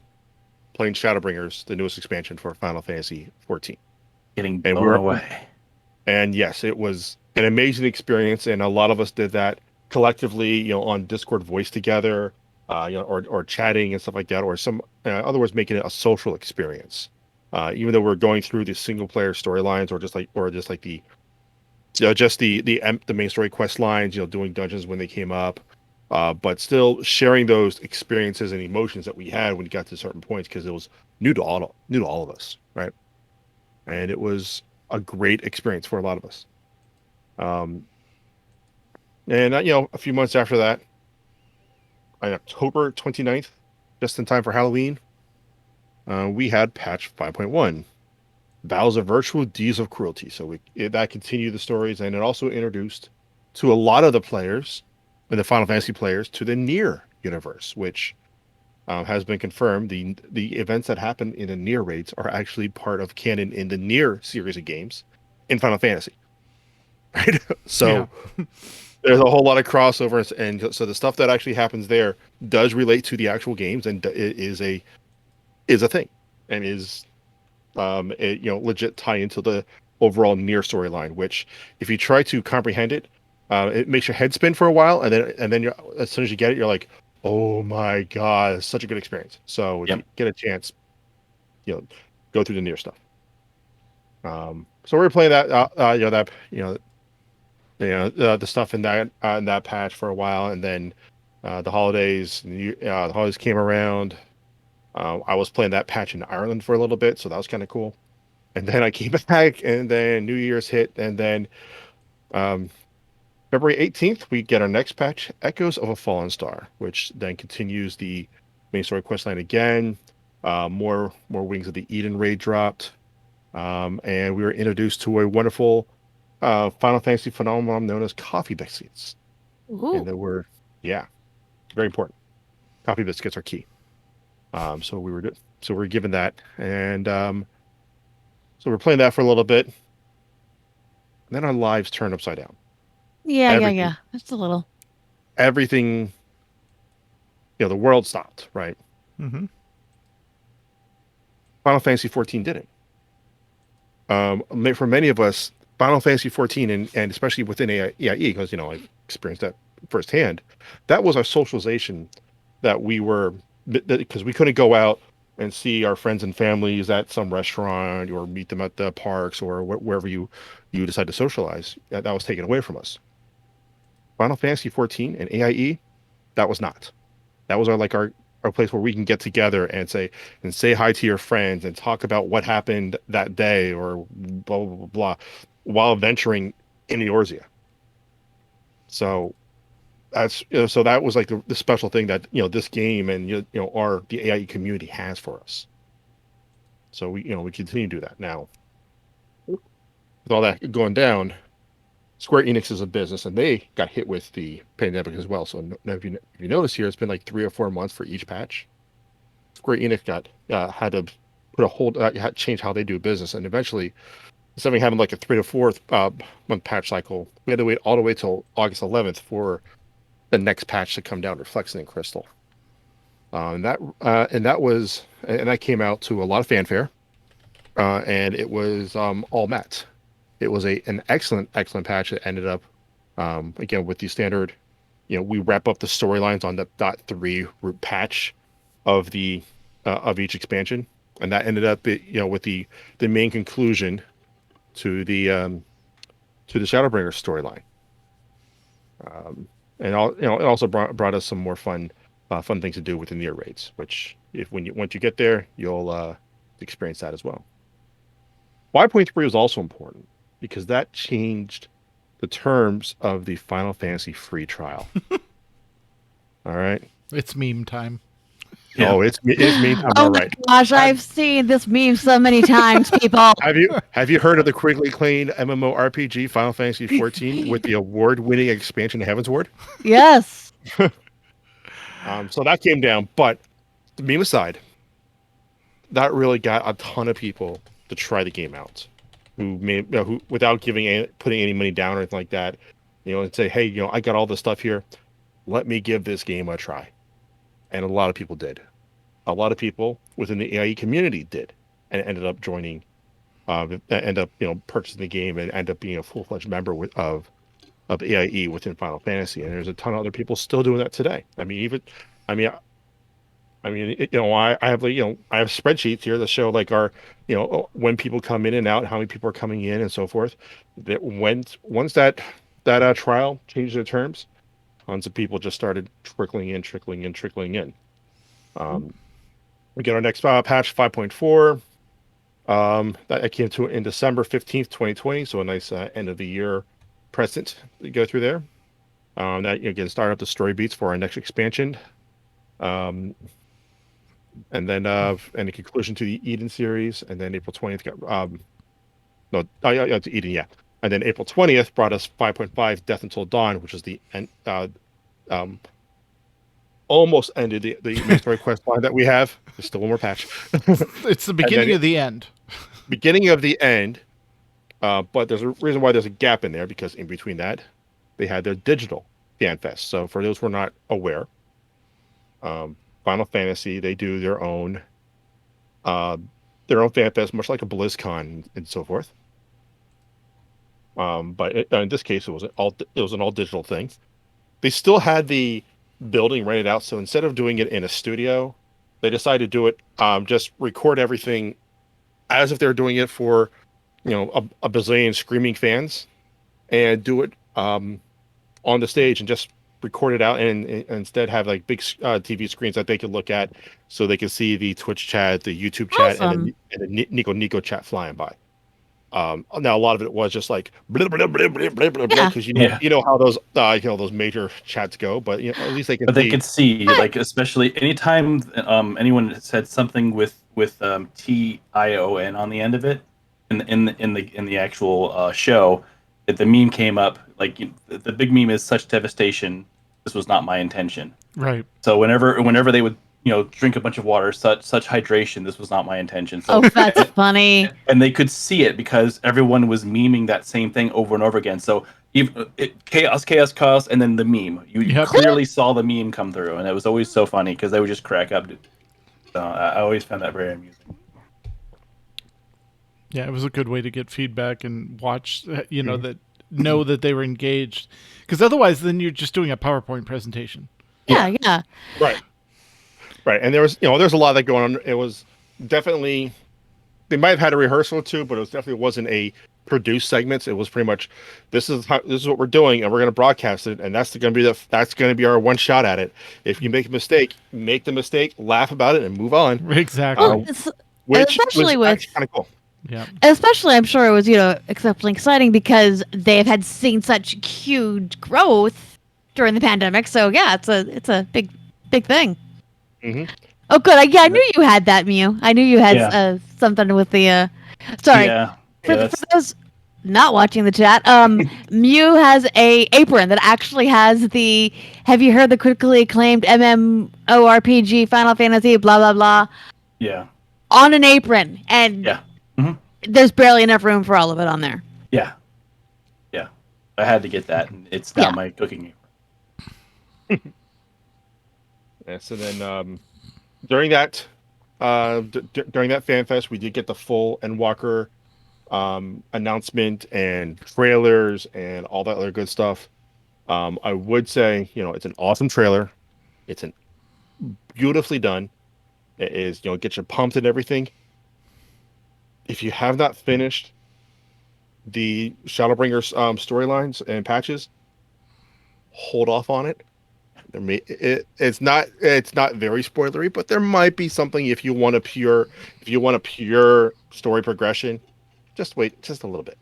playing Shadowbringers, the newest expansion for Final Fantasy XIV. Getting blown away. And yes, it was an amazing experience, and a lot of us did that collectively, on Discord voice together, or chatting and stuff like that, or some other words, making it a social experience. Even though we're going through the single player storylines, or just like the the main story quest lines, doing dungeons when they came up, but still sharing those experiences and emotions that we had when you got to certain points, because it was new to all of us, right? And it was a great experience for a lot of us. And a few months after that, on October 29th, just in time for Halloween, we had patch 5.1, Vows of Virtue, Deeds of Cruelty. So that continued the stories, and it also introduced to a lot of the players, and the Final Fantasy players, to the Nier universe, which has been confirmed. The events that happen in the Nier raids are actually part of canon in the Nier series of games in Final Fantasy. Right? So there's a whole lot of crossovers, and so the stuff that actually happens there does relate to the actual games, and it is a thing, and is legit tie into the overall Nier storyline. Which, if you try to comprehend it, it makes your head spin for a while, and then you're, as soon as you get it, you're like, oh my god, it's such a good experience. So if you get a chance, go through the Nier stuff. So we were playing that, the stuff in that patch for a while, and then The holidays came around. I was playing that patch in Ireland for a little bit, so that was kind of cool. And then I came back, and then New Year's hit, and then um, February 18th, we get our next patch, Echoes of a Fallen Star, which then continues the main story questline again. More Wings of the Eden raid dropped, and we were introduced to a wonderful Final Fantasy phenomenon known as coffee biscuits. Ooh. And there were, yeah, very important. Coffee biscuits are key. So we're given that, and so we're playing that for a little bit. And then our lives turn upside down. Yeah. Just a little. Everything, the world stopped, right? Mm-hmm. Final Fantasy 14 didn't. For many of us, Final Fantasy 14 and especially within AIE, because I experienced that firsthand. That was our socialization that we were, because we couldn't go out and see our friends and families at some restaurant or meet them at the parks or wherever you decide to socialize. That was taken away from us. Final Fantasy 14 and AIE, that was not. That was our place where we can get together and say hi to your friends and talk about what happened that day or blah blah blah, blah while venturing in Eorzea. So so that was like the special thing that this game and the AIE community has for us. So we continue to do that now. With all that going down, Square Enix is a business, and they got hit with the pandemic as well. So if you notice here, it's been like 3 or 4 months for each patch. Square Enix had to put a hold, change how they do business, and eventually, instead of having like a 3 to 4 month patch cycle, we had to wait all the way till August 11th for the next patch to come down, Reflection and Crystal. And that came out to a lot of fanfare, and it was all met. It was an excellent patch that ended up, again, with the standard, we wrap up the storylines on the .3 patch of each expansion, and that ended up, with the main conclusion to the Shadowbringer storyline. And it also brought us some more fun things to do within the raids, which once you get there, you'll experience that as well. 5.3 was also important, because that changed the terms of the Final Fantasy free trial. All right. It's meme time. Yeah. Oh, it's meme time. Oh All my right. gosh, I've seen this meme so many times, people. Have you heard of the critically acclaimed MMORPG Final Fantasy 14 with the award-winning expansion Heaven's Ward? Yes. So that came down, but the meme aside, that really got a ton of people to try the game out, who without putting any money down or anything like that, and say, hey, I got all this stuff here, let me give this game a try. And a lot of people did. A lot of people within the AIE community did, and ended up joining, purchasing the game and end up being a full-fledged member of AIE within Final Fantasy. And there's a ton of other people still doing that today. I have I have spreadsheets here that show like our, when people come in and out, how many people are coming in and so forth. That once that trial changed their terms, tons of people just started trickling in. We get our next patch 5.4. That came to in December 15th, 2020. So a nice end of the year present to go through there. That again start up the story beats for our next expansion. And then and the conclusion to the Eden series, and then April 20th got to Eden, yeah. And then April 20th brought us 5.5 Death Until Dawn, which is the almost ended the main story quest line that we have. There's still one more patch. It's the beginning of the end. Beginning of the end, but there's a reason why there's a gap in there, because in between that, they had their digital fan fest. So for those who are not aware, Final Fantasy, they do their own fan fest, much like a BlizzCon and so forth. But in this case, it was an all digital thing. They still had the building rented out, so instead of doing it in a studio, they decided to do it, just record everything as if they're doing it for a bazillion screaming fans, and do it on the stage, and just record it out and instead have like big TV screens that they could look at, so they can see the Twitch chat, the YouTube chat, Awesome. and the Nico chat flying by. Now a lot of it was just like blah, blah, blah, blah, blah, blah, Yeah. because Yeah. you know how those those major chats go, but at least they can But they see. could see, like, especially anytime anyone said something with TION on the end of it in the actual show, that the meme came up. Like, the big meme is "Such devastation. This was not my intention." Right. So whenever they would drink a bunch of water, such hydration. This was not my intention. So Oh, that's funny. and they could see it because everyone was memeing that same thing over and over again. So chaos, and then the meme. You Yep. clearly saw the meme come through, and it was always so funny because they would just crack up. So I always found that very amusing. Yeah, it was a good way to get feedback and watch, that know that they were engaged. Because otherwise, then you're just doing a PowerPoint presentation. Yeah. Right. And there was, there's a lot of that going on. It was definitely, they might have had a rehearsal too, but it definitely wasn't a produced segments. It was pretty much, this is what we're doing, and we're going to broadcast it, and that's going to be our one shot at it. If you make the mistake, laugh about it, and move on. Exactly. Well, Which especially was with, kind of cool. Yeah. especially I'm sure it was exceptionally exciting because they've had seen such huge growth during the pandemic. So yeah, it's a big thing. Mhm. Oh, good. I knew you had that, Mew. I knew you had Yeah. something with the. Sorry, Yeah. for those not watching the chat, Mew has a apron that actually has the. Have you heard the critically acclaimed MMORPG Final Fantasy blah blah blah Yeah. on an apron, and Yeah. Mhm. there's barely enough room for all of it on there. Yeah. I had to get that, and it's now Yeah. my cooking. Yeah, so then during that during that fan fest, we did get the full Endwalker announcement and trailers and all that other good stuff. I would say, it's an awesome trailer. It's an beautifully done. It is, get you pumped and everything. If you have not finished the Shadowbringers storylines and patches, hold off on it. It's not very spoilery, but there might be something if you want a pure story progression. Just wait just a little bit.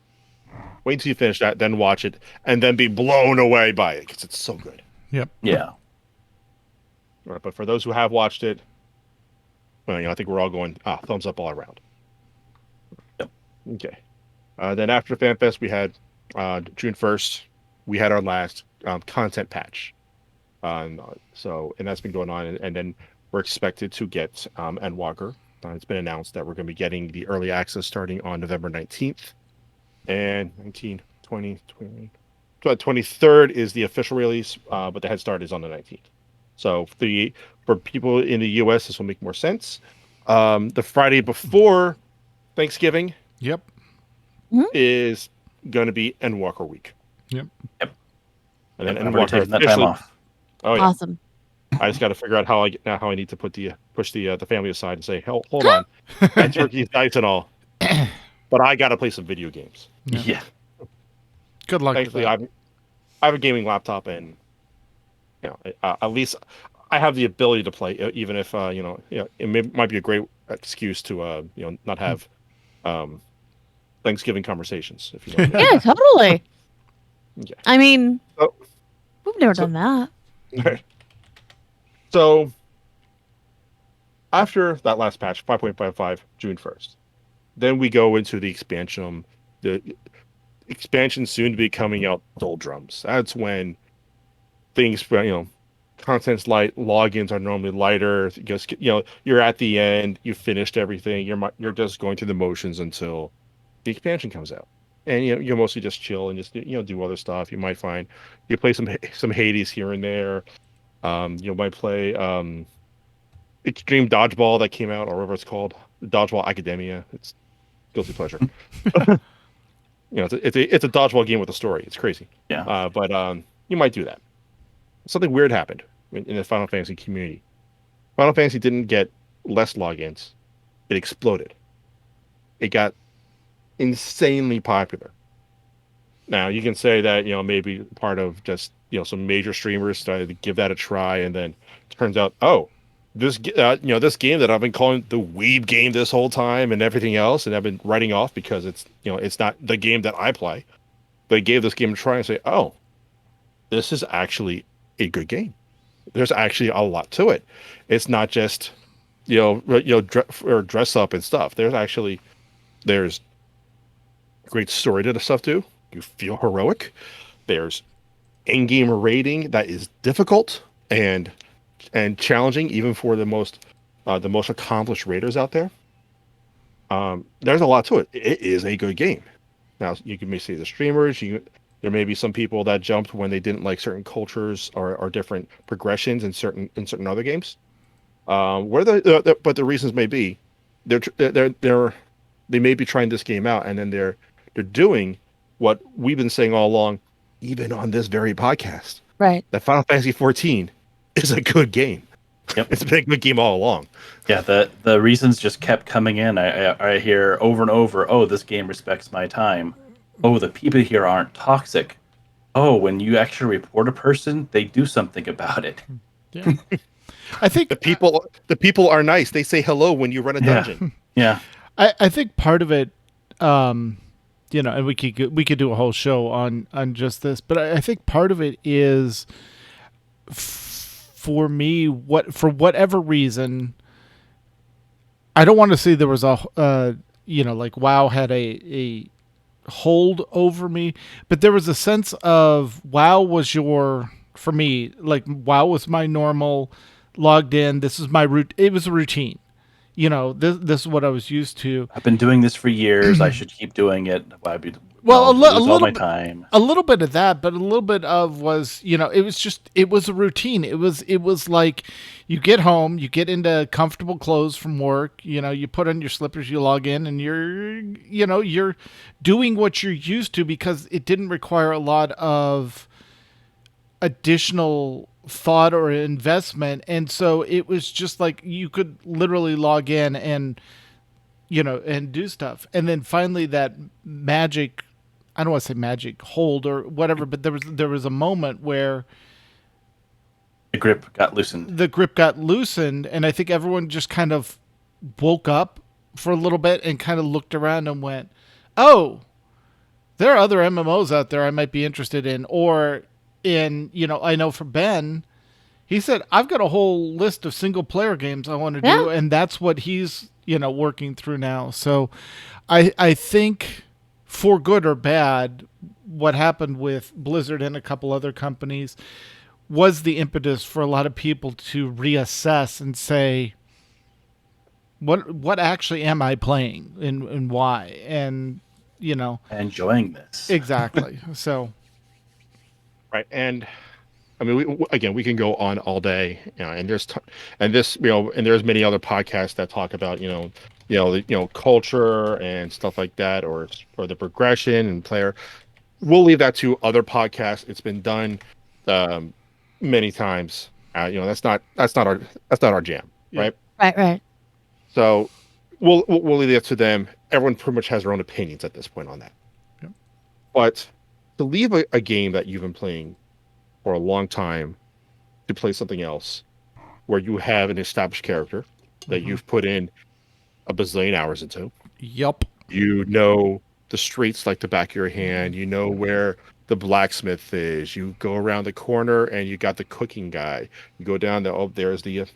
Wait until you finish that, then watch it, and then be blown away by it because it's so good. Yep. Yeah. All right, but for those who have watched it, well, I think we're all going thumbs up all around. Yep. Okay. Then after FanFest, we had June 1st. We had our last content patch. So that's been going on, and then we're expected to get Endwalker. It's been announced that we're going to be getting the early access starting on November 19th, and 23rd is the official release, but the head start is on the 19th. So for people in the US, this will make more sense. The Friday before Thanksgiving Yep. is going to be Endwalker week. Yep. Yep. And then I've already Endwalker taken that time officially. off. Oh yeah. Awesome. I just got to figure out how I need to push the family aside and say, hold on, and turkey's nice and all, but I got to play some video games. Yeah. Good luck with Thankfully, that. I have a gaming laptop, and at least I have the ability to play, even if might be a great excuse to not have Thanksgiving conversations. If you know. Yeah, totally. Yeah. I mean, Oh. we've never done that. So after that last patch, 5.55, June 1st, then we go into the expansion. The expansion soon to be coming out, Doldrums. That's when things, content's light, logins are normally lighter. Just, you're at the end, you finished everything. You're just going through the motions until the expansion comes out. And you mostly just chill and just do other stuff. You might find you play some Hades here and there. You might play Extreme Dodgeball that came out, or whatever it's called, Dodgeball Academia. It's guilty pleasure. It's a dodgeball game with a story. It's crazy. Yeah. But you might do that. Something weird happened in the Final Fantasy community. Final Fantasy didn't get less logins; it exploded. It got insanely popular. Now you can say that maybe part of just some major streamers started to give that a try, and then turns out, oh, this game that I've been calling the weeb game this whole time and everything else, and I've been writing off because it's not the game that I play. They gave this game a try and say, oh, this is actually a good game. There's actually a lot to it. It's not just dress up and stuff. There's great story to the stuff too. You feel heroic. There's in-game rating that is difficult and challenging even for the most accomplished raiders out there. There's a lot to it. It is a good game. Now you may see the streamers. There may be some people that jumped when they didn't like certain cultures or different progressions in certain other games. But the reasons may be they may be trying this game out, and then they're doing what we've been saying all along, even on this very podcast. Right. That Final Fantasy 14 is a good game. Yep. It's been a good game all along. Yeah, the reasons just kept coming in. I hear over and over, oh, this game respects my time. Oh, the people here aren't toxic. Oh, when you actually report a person, they do something about it. Yeah. I think the people are nice. They say hello when you run a dungeon. Yeah. I think part of it, and we could do a whole show on just this, but I think part of it is for me, for whatever reason, I don't want to say there was like WoW had a hold over me, but there was a sense of WoW was for me, like WoW was my normal logged in. This is my route. It was a routine. This is what I was used to. I've been doing this for years. I should keep doing it. Well, a little all my time. A little bit of that, but a little bit of was, it was a routine. It was like you get home, you get into comfortable clothes from work, you put on your slippers, you log in, and you're doing what you're used to because it didn't require a lot of additional thought or investment. And so it was just like you could literally log in and do stuff. And then finally that magic, I don't want to say magic hold or whatever, but there was a moment where the grip got loosened. And I think everyone just kind of woke up for a little bit and kind of looked around and went, oh, there are other MMOs out there I might be interested in. Or I know for Ben, he said, I've got a whole list of single player games I want to do. And that's what he's, working through now. So I think for good or bad, what happened with Blizzard and a couple other companies was the impetus for a lot of people to reassess and say, what actually am I playing and why? And, enjoying this. Exactly. So. Right. And I mean, we can go on all day, and there's there's many other podcasts that talk about, culture and stuff like that, or the progression and player. We'll leave that to other podcasts. It's been done many times. That's not our jam, right? Right. So we'll leave that to them. Everyone pretty much has their own opinions at this point on that. Yeah. But to leave a game that you've been playing for a long time to play something else where you have an established character that you've put in a bazillion hours into. Yup. You know the streets like the back of your hand. You know where the blacksmith is. You go around the corner and you got the cooking guy. You go down there. Oh, there's the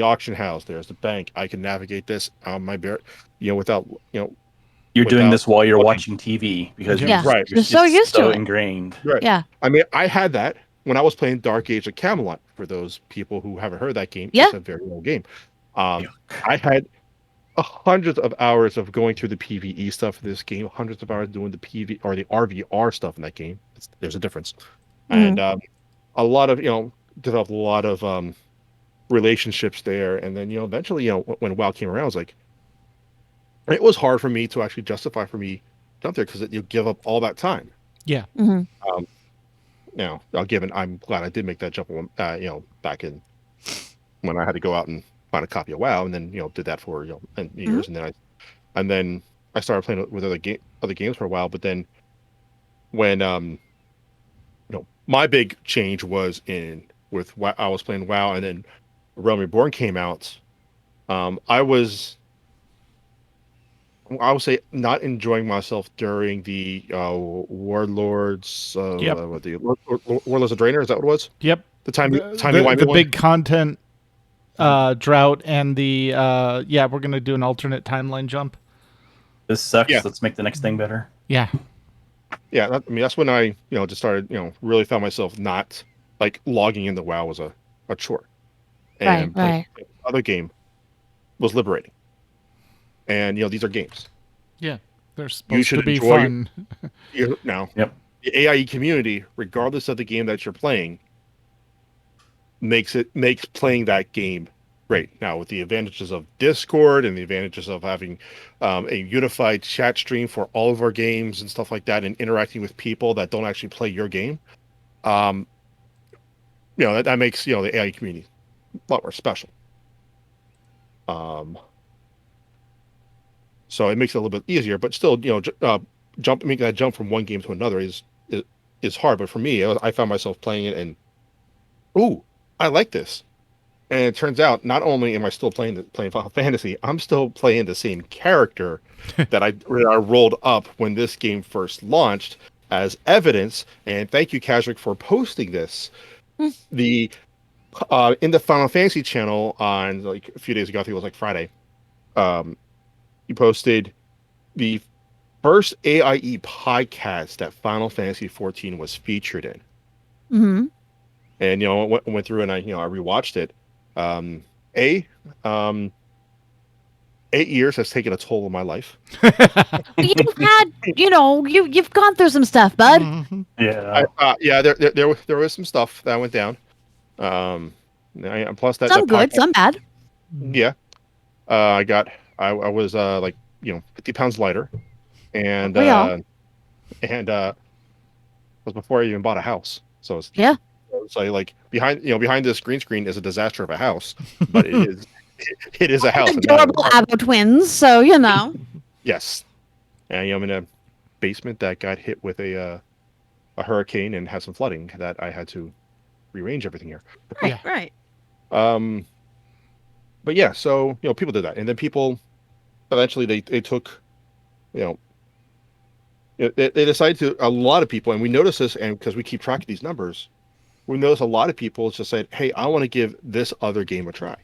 auction house. There's the bank. I can navigate this on my bare, without. You're doing this while you're watching TV because Yeah. Right. You're so used to it. ingrained. Right. Yeah. I mean, I had that when I was playing Dark Age of Camelot. For those people who haven't heard that game, Yeah. it's a very old game. I had hundreds of hours of going through the PvE stuff in this game, hundreds of hours doing the PV or the RVR stuff in that game. There's a difference. And a lot of, developed a lot of relationships there. And then, eventually, when WoW came around, I was like, it was hard for me to actually justify for me jump there because you give up all that time. Yeah. Mm-hmm. Now, I'm glad I did make that jump, back in when I had to go out and find a copy of WoW, and then did that for years, and then I started playing with other games for a while. But then when my big change was with WoW. I was playing WoW, and then Realm Reborn came out. I would say not enjoying myself during the Warlords. Yep. What the Warlords of Draenor? Is that what it was? Yep. The time The big content drought and the we're gonna do an alternate timeline jump. This sucks. Yeah. Let's make the next thing better. Yeah. Yeah, I mean that's when I just started really found myself not like logging into WoW was a chore, and playing the other game was liberating. And these are games. Yeah, they're supposed should to be enjoy fun. Now, Yep. the AIE community, regardless of the game that you're playing, makes playing that game great. Now, with the advantages of Discord and the advantages of having a unified chat stream for all of our games and stuff like that, and interacting with people that don't actually play your game, that makes the AIE community a lot more special. So it makes it a little bit easier, but still, making that jump from one game to another is hard. But for me, I found myself playing it and, ooh, I like this. And it turns out, not only am I still playing Final Fantasy, I'm still playing the same character that I rolled up when this game first launched as evidence. And thank you, Kazric, for posting this. The in the Final Fantasy channel on like a few days ago, I think it was like Friday. You posted the first AIE podcast that Final Fantasy 14 was featured in. Mm-hmm. And I went through and I rewatched it. 8 years has taken a toll on my life. You've had, you've gone through some stuff, bud. Mhm. Yeah. There was some stuff that went down. Plus that Some good, podcast, some bad. yeah. I was 50 pounds lighter, and We all. it was before I even bought a house. So it's Yeah. So like behind this green screen is a disaster of a house, but it is a house. Adorable Avo twins, so Yes, and I'm in a basement that got hit with a hurricane and had some flooding that I had to rearrange everything here. Right, right. But yeah, so people did that, and then people eventually they took, they decided to, a lot of people, and we notice this, and because we keep track of these numbers, we notice a lot of people just said, "Hey, I want to give this other game a try."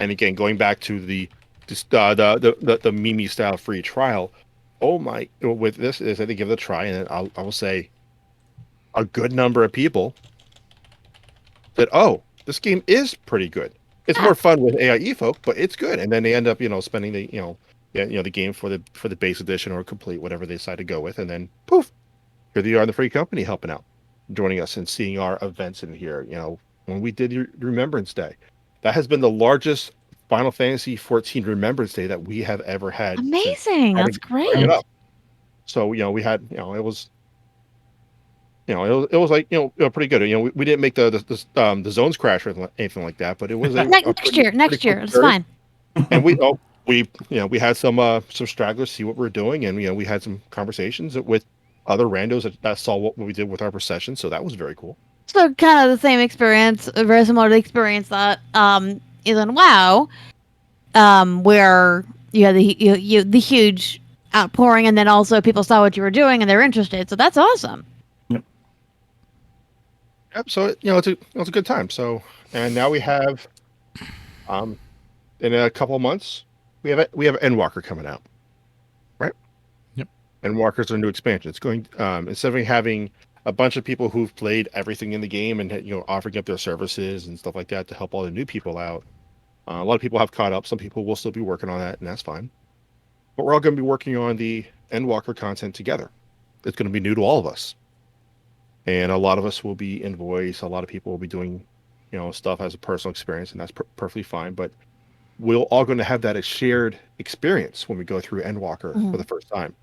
And again, going back to the Mimi style free trial, with this is I think give it a try, and then I will say, a good number of people said, "Oh, this game is pretty good. It's more fun with AIE folk, but it's good." And then they end up, spending the the game for the base edition or complete, whatever they decide to go with, and then poof, here they are in the free company helping out, joining us and seeing our events in here. When we did Remembrance Day, that has been the largest Final Fantasy 14 Remembrance Day that we have ever had. Amazing. That's great. So we had it was. It was like pretty good. We didn't make the zones crash or anything like that, but it was Next year, it's fine. And we had some stragglers see what we're doing, and we had some conversations with other randos that saw what we did with our procession, so that was very cool. So kind of the same experience, very similar to the experience that is in WoW, where you had the huge outpouring, and then also people saw what you were doing and they're interested. So that's awesome. Yep. So it's a good time. So, and now we have, in a couple of months, we have Endwalker coming out, right? Yep. Endwalker's a new expansion. It's going instead of having a bunch of people who've played everything in the game and offering up their services and stuff like that to help all the new people out. A lot of people have caught up. Some people will still be working on that, and that's fine. But we're all going to be working on the Endwalker content together. It's going to be new to all of us. And a lot of us will be in voice. A lot of people will be doing, stuff as a personal experience, and that's perfectly fine. But we're all going to have that as shared experience when we go through Endwalker for the first time.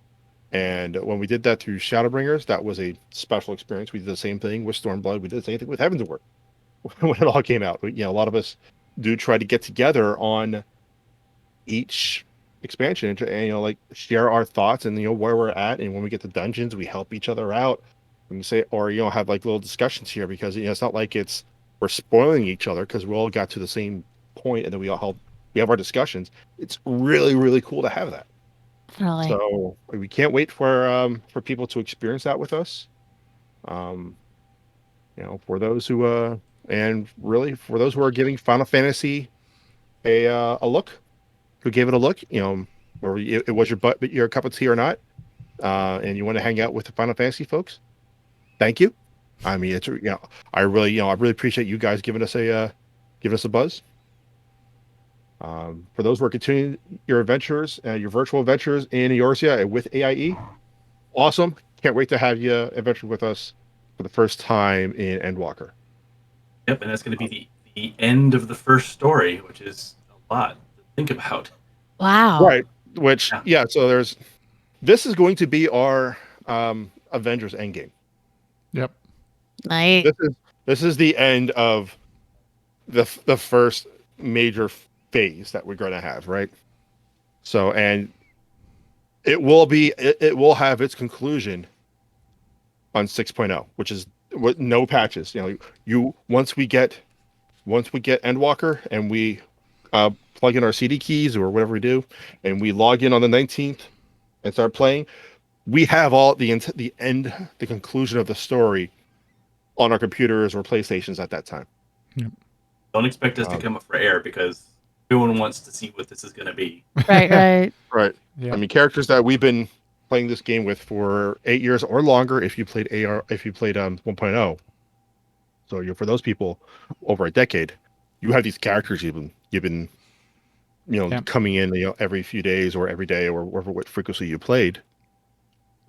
And when we did that through Shadowbringers, that was a special experience. We did the same thing with Stormblood. We did the same thing with Heavensward when it all came out. A lot of us do try to get together on each expansion and share our thoughts and where we're at. And when we get to dungeons, we help each other out. when you say, or have like little discussions here, because it's not like we're spoiling each other, because we all got to the same point and then we have our discussions. It's really, really cool to have that. Really. So we can't wait for people to experience that with us. For those who and really for those who are giving Final Fantasy a look, who gave it a look, or it was your cup of tea or not, and you want to hang out with the Final Fantasy folks, thank you. I mean, it's I really appreciate you guys giving us a buzz. For those who are continuing your adventures, your virtual adventures in Eorzea with AIE, awesome! Can't wait to have you adventure with us for the first time in Endwalker. Yep, and that's going to be the end of the first story, which is a lot to think about. Wow. Right. Which so this is going to be our Avengers Endgame. Yep. Nice. This is the end of the first major phase that we're going to have, right? So, and it will have its conclusion on 6.0, which is with no patches. Once we get Endwalker and we plug in our CD keys or whatever we do, and we log in on the 19th and start playing, we have all the conclusion of the story on our computers or PlayStations at that time. Yep. Don't expect us to come up for air, because everyone wants to see what this is going to be. Right. Right. Yeah. I mean, characters that we've been playing this game with for 8 years or longer, if you played 1.0. So for those people over a decade, you have these characters you've been coming in every few days or every day or what frequency you played.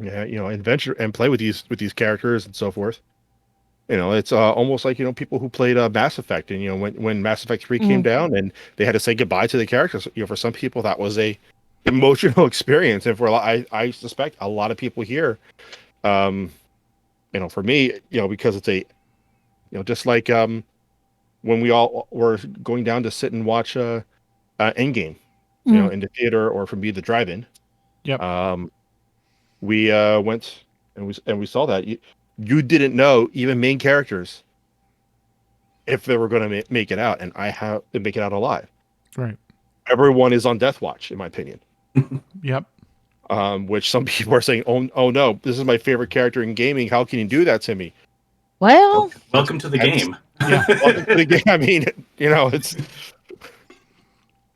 Adventure and play with these characters and so forth. It's almost like people who played Mass Effect, and when Mass Effect 3 came down and they had to say goodbye to the characters. For some people that was a emotional experience, and for I suspect a lot of people here, for me, because it's a just like when we all were going down to sit and watch Endgame, in the theater, or for me the drive-in. Yep. We went and we saw that you didn't know even main characters if they were going to make it out, and I have to make it out alive. Right. Everyone is on death watch, in my opinion. Yep. Which some people are saying, oh no, this is my favorite character in gaming. How can you do that to me? Well, welcome to the game. Yeah. Welcome to the game. I mean, it's.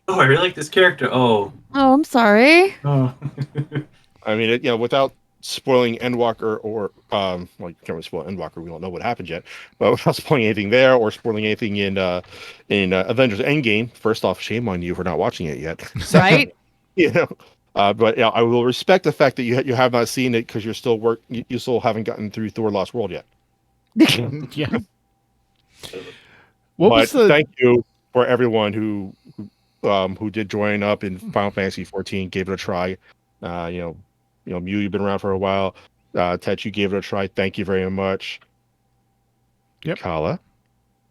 Oh, I really like this character. Oh, I'm sorry. oh. I mean, without spoiling Endwalker or you can't really spoil Endwalker. We don't know what happened yet, but without spoiling anything there or spoiling anything in Avengers Endgame. First off, shame on you for not watching it yet. Right. But I will respect the fact that you have not seen it, because you still haven't gotten through Thor: Lost World yet. Yeah. Thank you for everyone who did join up in Final Fantasy 14, gave it a try. Mew, you've been around for a while. Tet, you gave it a try. Thank you very much. Yep. Kala,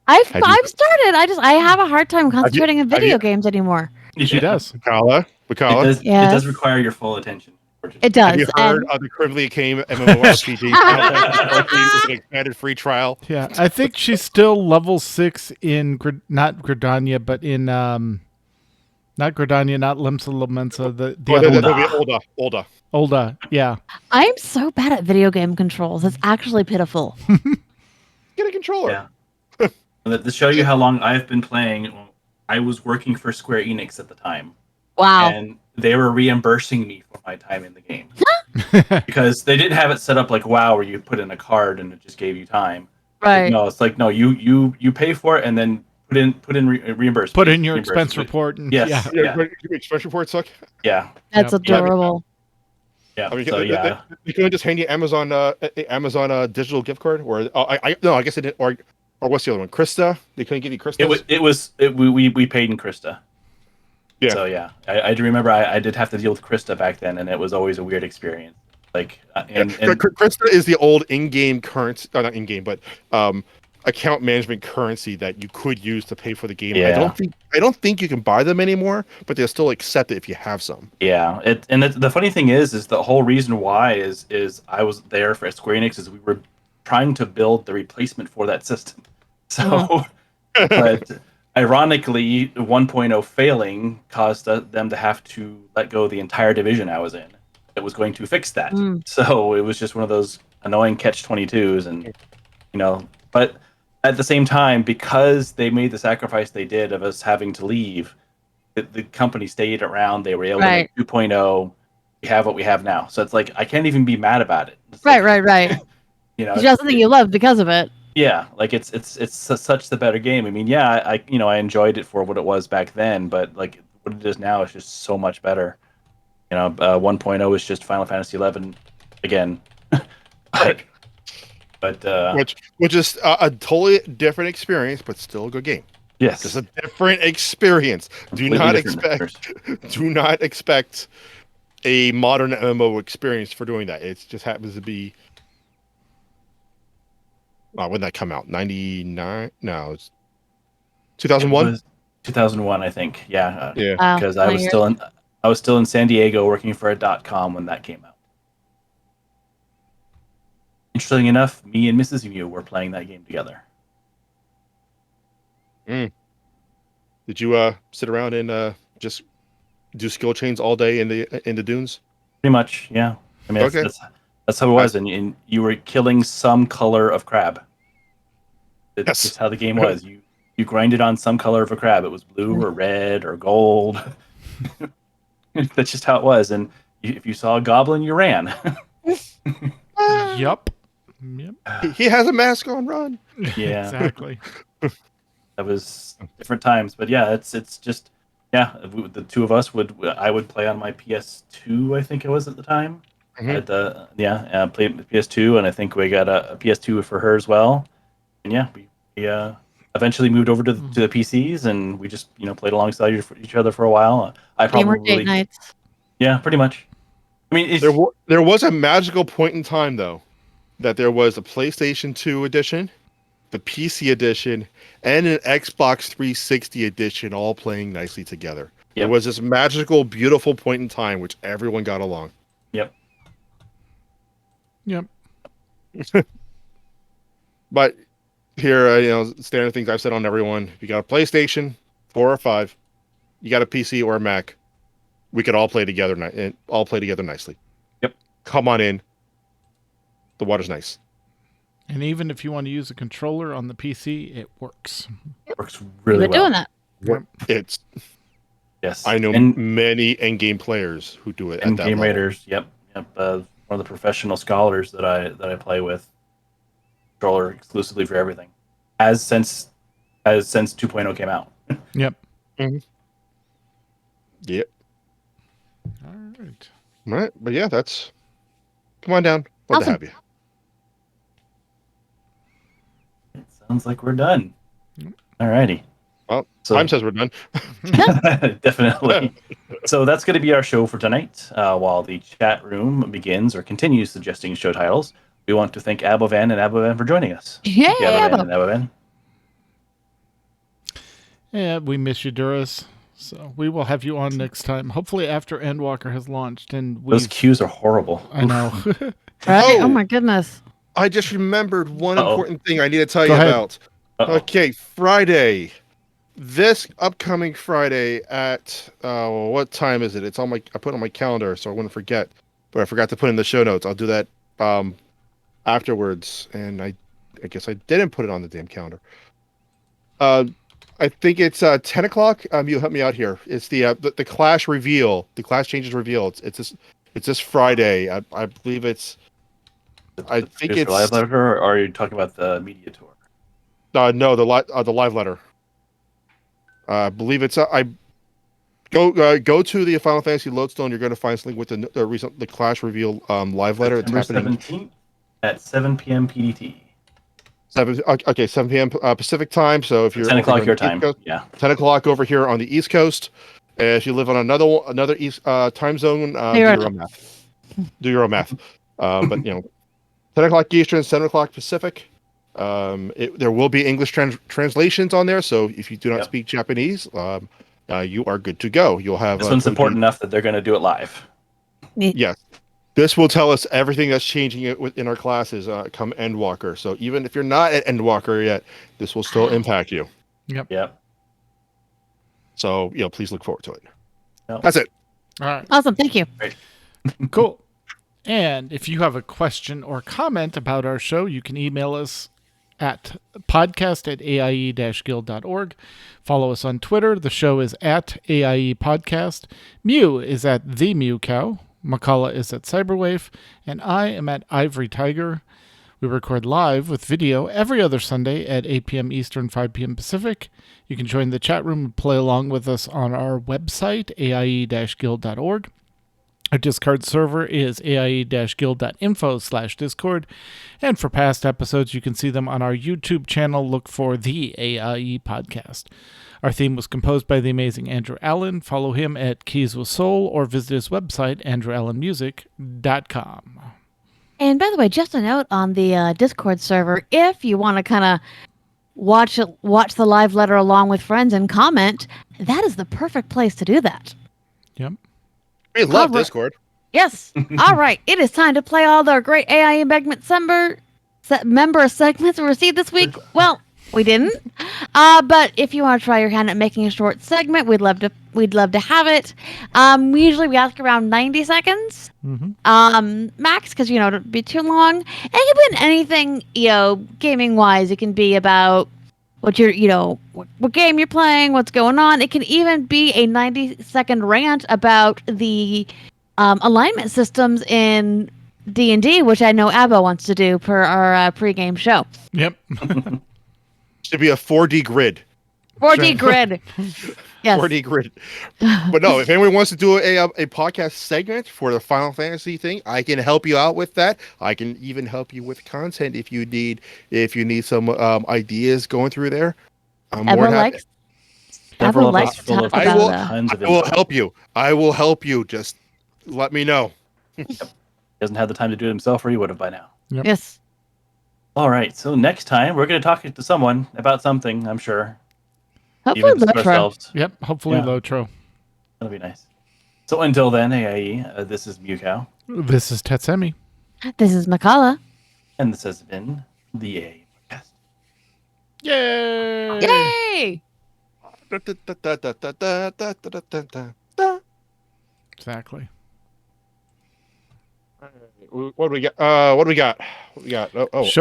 I've started. I have a hard time concentrating on video games anymore. She does. Kala. It does require your full attention. It does. Have you heard of the criminally acclaimed MMORPG? With an expanded free trial. Yeah, I think she's still level 6 in not Gridania, but in not Gridania, not Limsa Lomensa, the other one. Olda, yeah. I'm so bad at video game controls. It's actually pitiful. Get a controller. Yeah. To show you how long I've been playing, I was working for Square Enix at the time. Wow. And they were reimbursing me for my time in the game. Because they didn't have it set up like WoW, where you put in a card and it just gave you time. Right. It's like, no, you pay for it and then put in reimbursement. Put in your expense report. And, yes. Yeah. Your expense reports suck. Yeah. That's adorable. Yeah. I mean, so yeah. You can just hand you Amazon digital gift card, or I guess it did, or what's the other one? Krista. They couldn't give you Krista. We paid in Krista. Yeah. So yeah, I do remember I did have to deal with Krista back then, and it was always a weird experience. Like, and Krista is the old in-game currency, not in-game, but account management currency that you could use to pay for the game. Yeah. I don't think you can buy them anymore, but they'll still accept it if you have some. Yeah. The funny thing is the whole reason why is I was there for Square Enix is we were trying to build the replacement for that system. So, but ironically, 1.0 failing caused them to have to let go of the entire division I was in. That was going to fix that. So it was just one of those annoying catch-22s, and but at the same time, because they made the sacrifice they did of us having to leave, the company stayed around. They were able to make 2.0. We have what we have now. So it's like I can't even be mad about it. It's right. You know, It's just something you love because of it. Yeah, like it's such the better game. I mean, yeah, I enjoyed it for what it was back then, but like what it is now is just so much better. 1.0 is just Final Fantasy 11 again. Right. But which is a totally different experience, but still a good game. yes, Just a different experience. Do not expect a modern MMO experience for doing that. It just happens to be. When did that come out? 99? No, it's 2001. 2001, I think. Yeah. Yeah. Because I was still in San Diego working for a .com when that came out. Interesting enough, me and Mrs. Mew were playing that game together. Did you sit around and just do skill chains all day in the dunes? Pretty much, yeah. I mean, Okay. that's how it was, and you were killing some color of crab. That's Yes. just how the game was. You grinded on some color of a crab. It was blue or red or gold. That's just how it was. And if you saw a goblin, you ran. Yep. He has a mask on. Run. Yeah, Exactly. that was different times. But yeah, it's just the two of us I would play on my PS2. I think it was at the time. Mhm. Played PS2, and I think we got a PS2 for her as well. And yeah, we eventually moved over to the PCs, and we just played alongside each other for a while. I Gamer probably date nights. yeah, pretty much. I mean, There was a magical point in time though, that there was a PlayStation 2 edition, the PC edition, and an Xbox 360 edition, all playing nicely together. Yep. There was this magical, beautiful point in time which everyone got along. Yep. But here, standard things I've said on everyone. If you got a PlayStation 4 or 5, you got a PC or a Mac, we could all play together and all play together nicely. Yep. Come on in. The water's nice. And even if you want to use a controller on the PC, it works. It works really We're well. doing that. It's Yes. I know many endgame players who do it at that Game level. Raiders. Yep. One of the professional scholars that I play with. Controller exclusively for everything, as since 2.0 came out. Yep. Mhm. Yep. All right. Right. But yeah, that's. Come on down. Love to Awesome. have you. It sounds like we're done. Yep. Alrighty. Well, So- time says we're done. Definitely. So that's going to be our show for tonight. While the chat room begins or continues suggesting show titles, we want to thank Abovan and Abovan for joining us. Yeah, Thank you, Abovan and Abovan. Yeah, we miss you, Duras. So we will have you on next time. Hopefully after Endwalker has launched and Those cues are horrible. I know. Right? Oh. Oh my goodness. I just remembered one Uh-oh. important thing I need to tell Go you ahead. about. Uh-oh. Okay, Friday. This upcoming Friday at what time is it? It's on I put it on my calendar so I wouldn't forget, but I forgot to put in the show notes. I'll do that afterwards, and I guess I didn't put it on the damn calendar. I think it's 10 o'clock. You help me out here. It's the Clash reveal. The Clash changes reveal. It's this Friday. I believe it's. I think Just it's live letter, or are you talking about the media tour? no, the live letter. I believe it's I go to the Final Fantasy Lodestone. You're going to find something with the Clash reveal live letter. It's September happening 17th at 7 p.m. PDT. 7 p.m. Pacific time. So if you're 10 o'clock over your here on time. the East Coast, Yeah. 10 o'clock over here on the East Coast. If you live on another East time zone, do You're your own math. Do your own math. But 10 o'clock Eastern, 7 o'clock Pacific. There will be English translations on there, so if you do not speak Japanese, you are good to go. You'll have This one's important enough that they're going to do it live. Yes, This will tell us everything that's changing in our classes come Endwalker. So even if you're not at Endwalker yet, this will still impact you. Yep. So, please look forward to it. Yep. That's it. All right. Awesome. Thank you. Cool. And if you have a question or comment about our show, you can email us at podcast@aie-guild.org. Follow us on Twitter. The show is at AIE Podcast. Mew is at The Mew Cow. McCullough is at Cyberwave. And I am at Ivory Tiger. We record live with video every other Sunday at 8 p.m. Eastern, 5 p.m. Pacific. You can join the chat room and play along with us on our website, aie-guild.org. Our Discord server is aie-guild.info/discord. And for past episodes, you can see them on our YouTube channel. Look for the AIE Podcast. Our theme was composed by the amazing Andrew Allen. Follow him at Keys with Soul or visit his website, andrewallenmusic.com. And by the way, just a note on the Discord server, if you want to kind of watch the live letter along with friends and comment, that is the perfect place to do that. Yep. We love All right. Discord. Yes. All right. It is time to play all the great AIE member segments we received this week. Well, we didn't. But if you want to try your hand at making a short segment, we'd love to have it. We ask around 90 seconds. Max, because it'd be too long. And it can be anything, gaming wise. It can be about what what game you're playing, what's going on. It can even be a 90-second rant about the alignment systems in D&D, which I know Abba wants to do per our pregame show. Yep. Should be a 4D grid. 4D grid. Yes. 4D grid. But no, if anyone wants to do a podcast segment for the Final Fantasy thing, I can help you out with that. I can even help you with content if you need some ideas going through there. I'm more than happy. Abba likes to talk I about will help you. I will help you. Just let me know. He doesn't have the time to do it himself, or he would have by now. Yep. Yes. All right. So next time we're going to talk to someone about something, I'm sure. Hopefully Even Lotro. ourselves. Yep. Hopefully Yeah. Lotro. That'll be nice. So until then, AIE, this is Mewcow. This is Tetsemi. This is Makala. And this has been the AIE Podcast. Yay! Yay! Exactly. What do we got? Show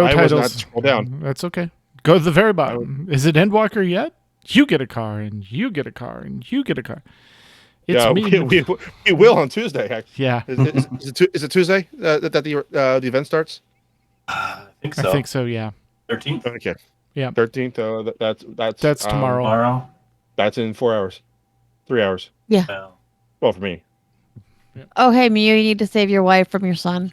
I titles. was not scroll down. That's okay. Go to the very bottom. Is it Endwalker yet? You get a car, and you get a car, and you get a car. It's Yeah, me. we will on Tuesday. Actually. Yeah, Is it Tuesday that the event starts? I think I so. think so. Yeah, 13th Okay. Yeah. 13th. That's tomorrow. tomorrow. That's in 4 hours, 3 hours. Well, Well, for me. Oh, hey, Mew, you need to save your wife from your son.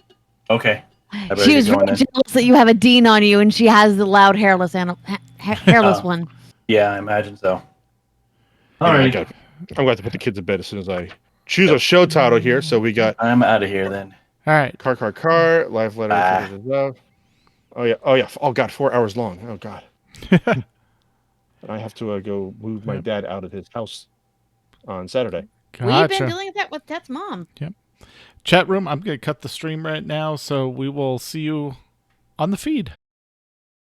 okay. I better She get was going really then. jealous that you have a Dean on you, and she has the loud hairless hairless Oh. one. Yeah, I imagine so. All Yeah, right. I'm going to put the kids to bed as soon as I choose a show title here. So we got I'm out of here then. All right. car, live letter. Oh yeah. Oh god, 4 hours long. Oh god. I have to go move my dad out of his house on Saturday. We've Gotcha. been doing that with Tet's mom. Chat room. I'm going to cut the stream right now, so we will see you on the feed.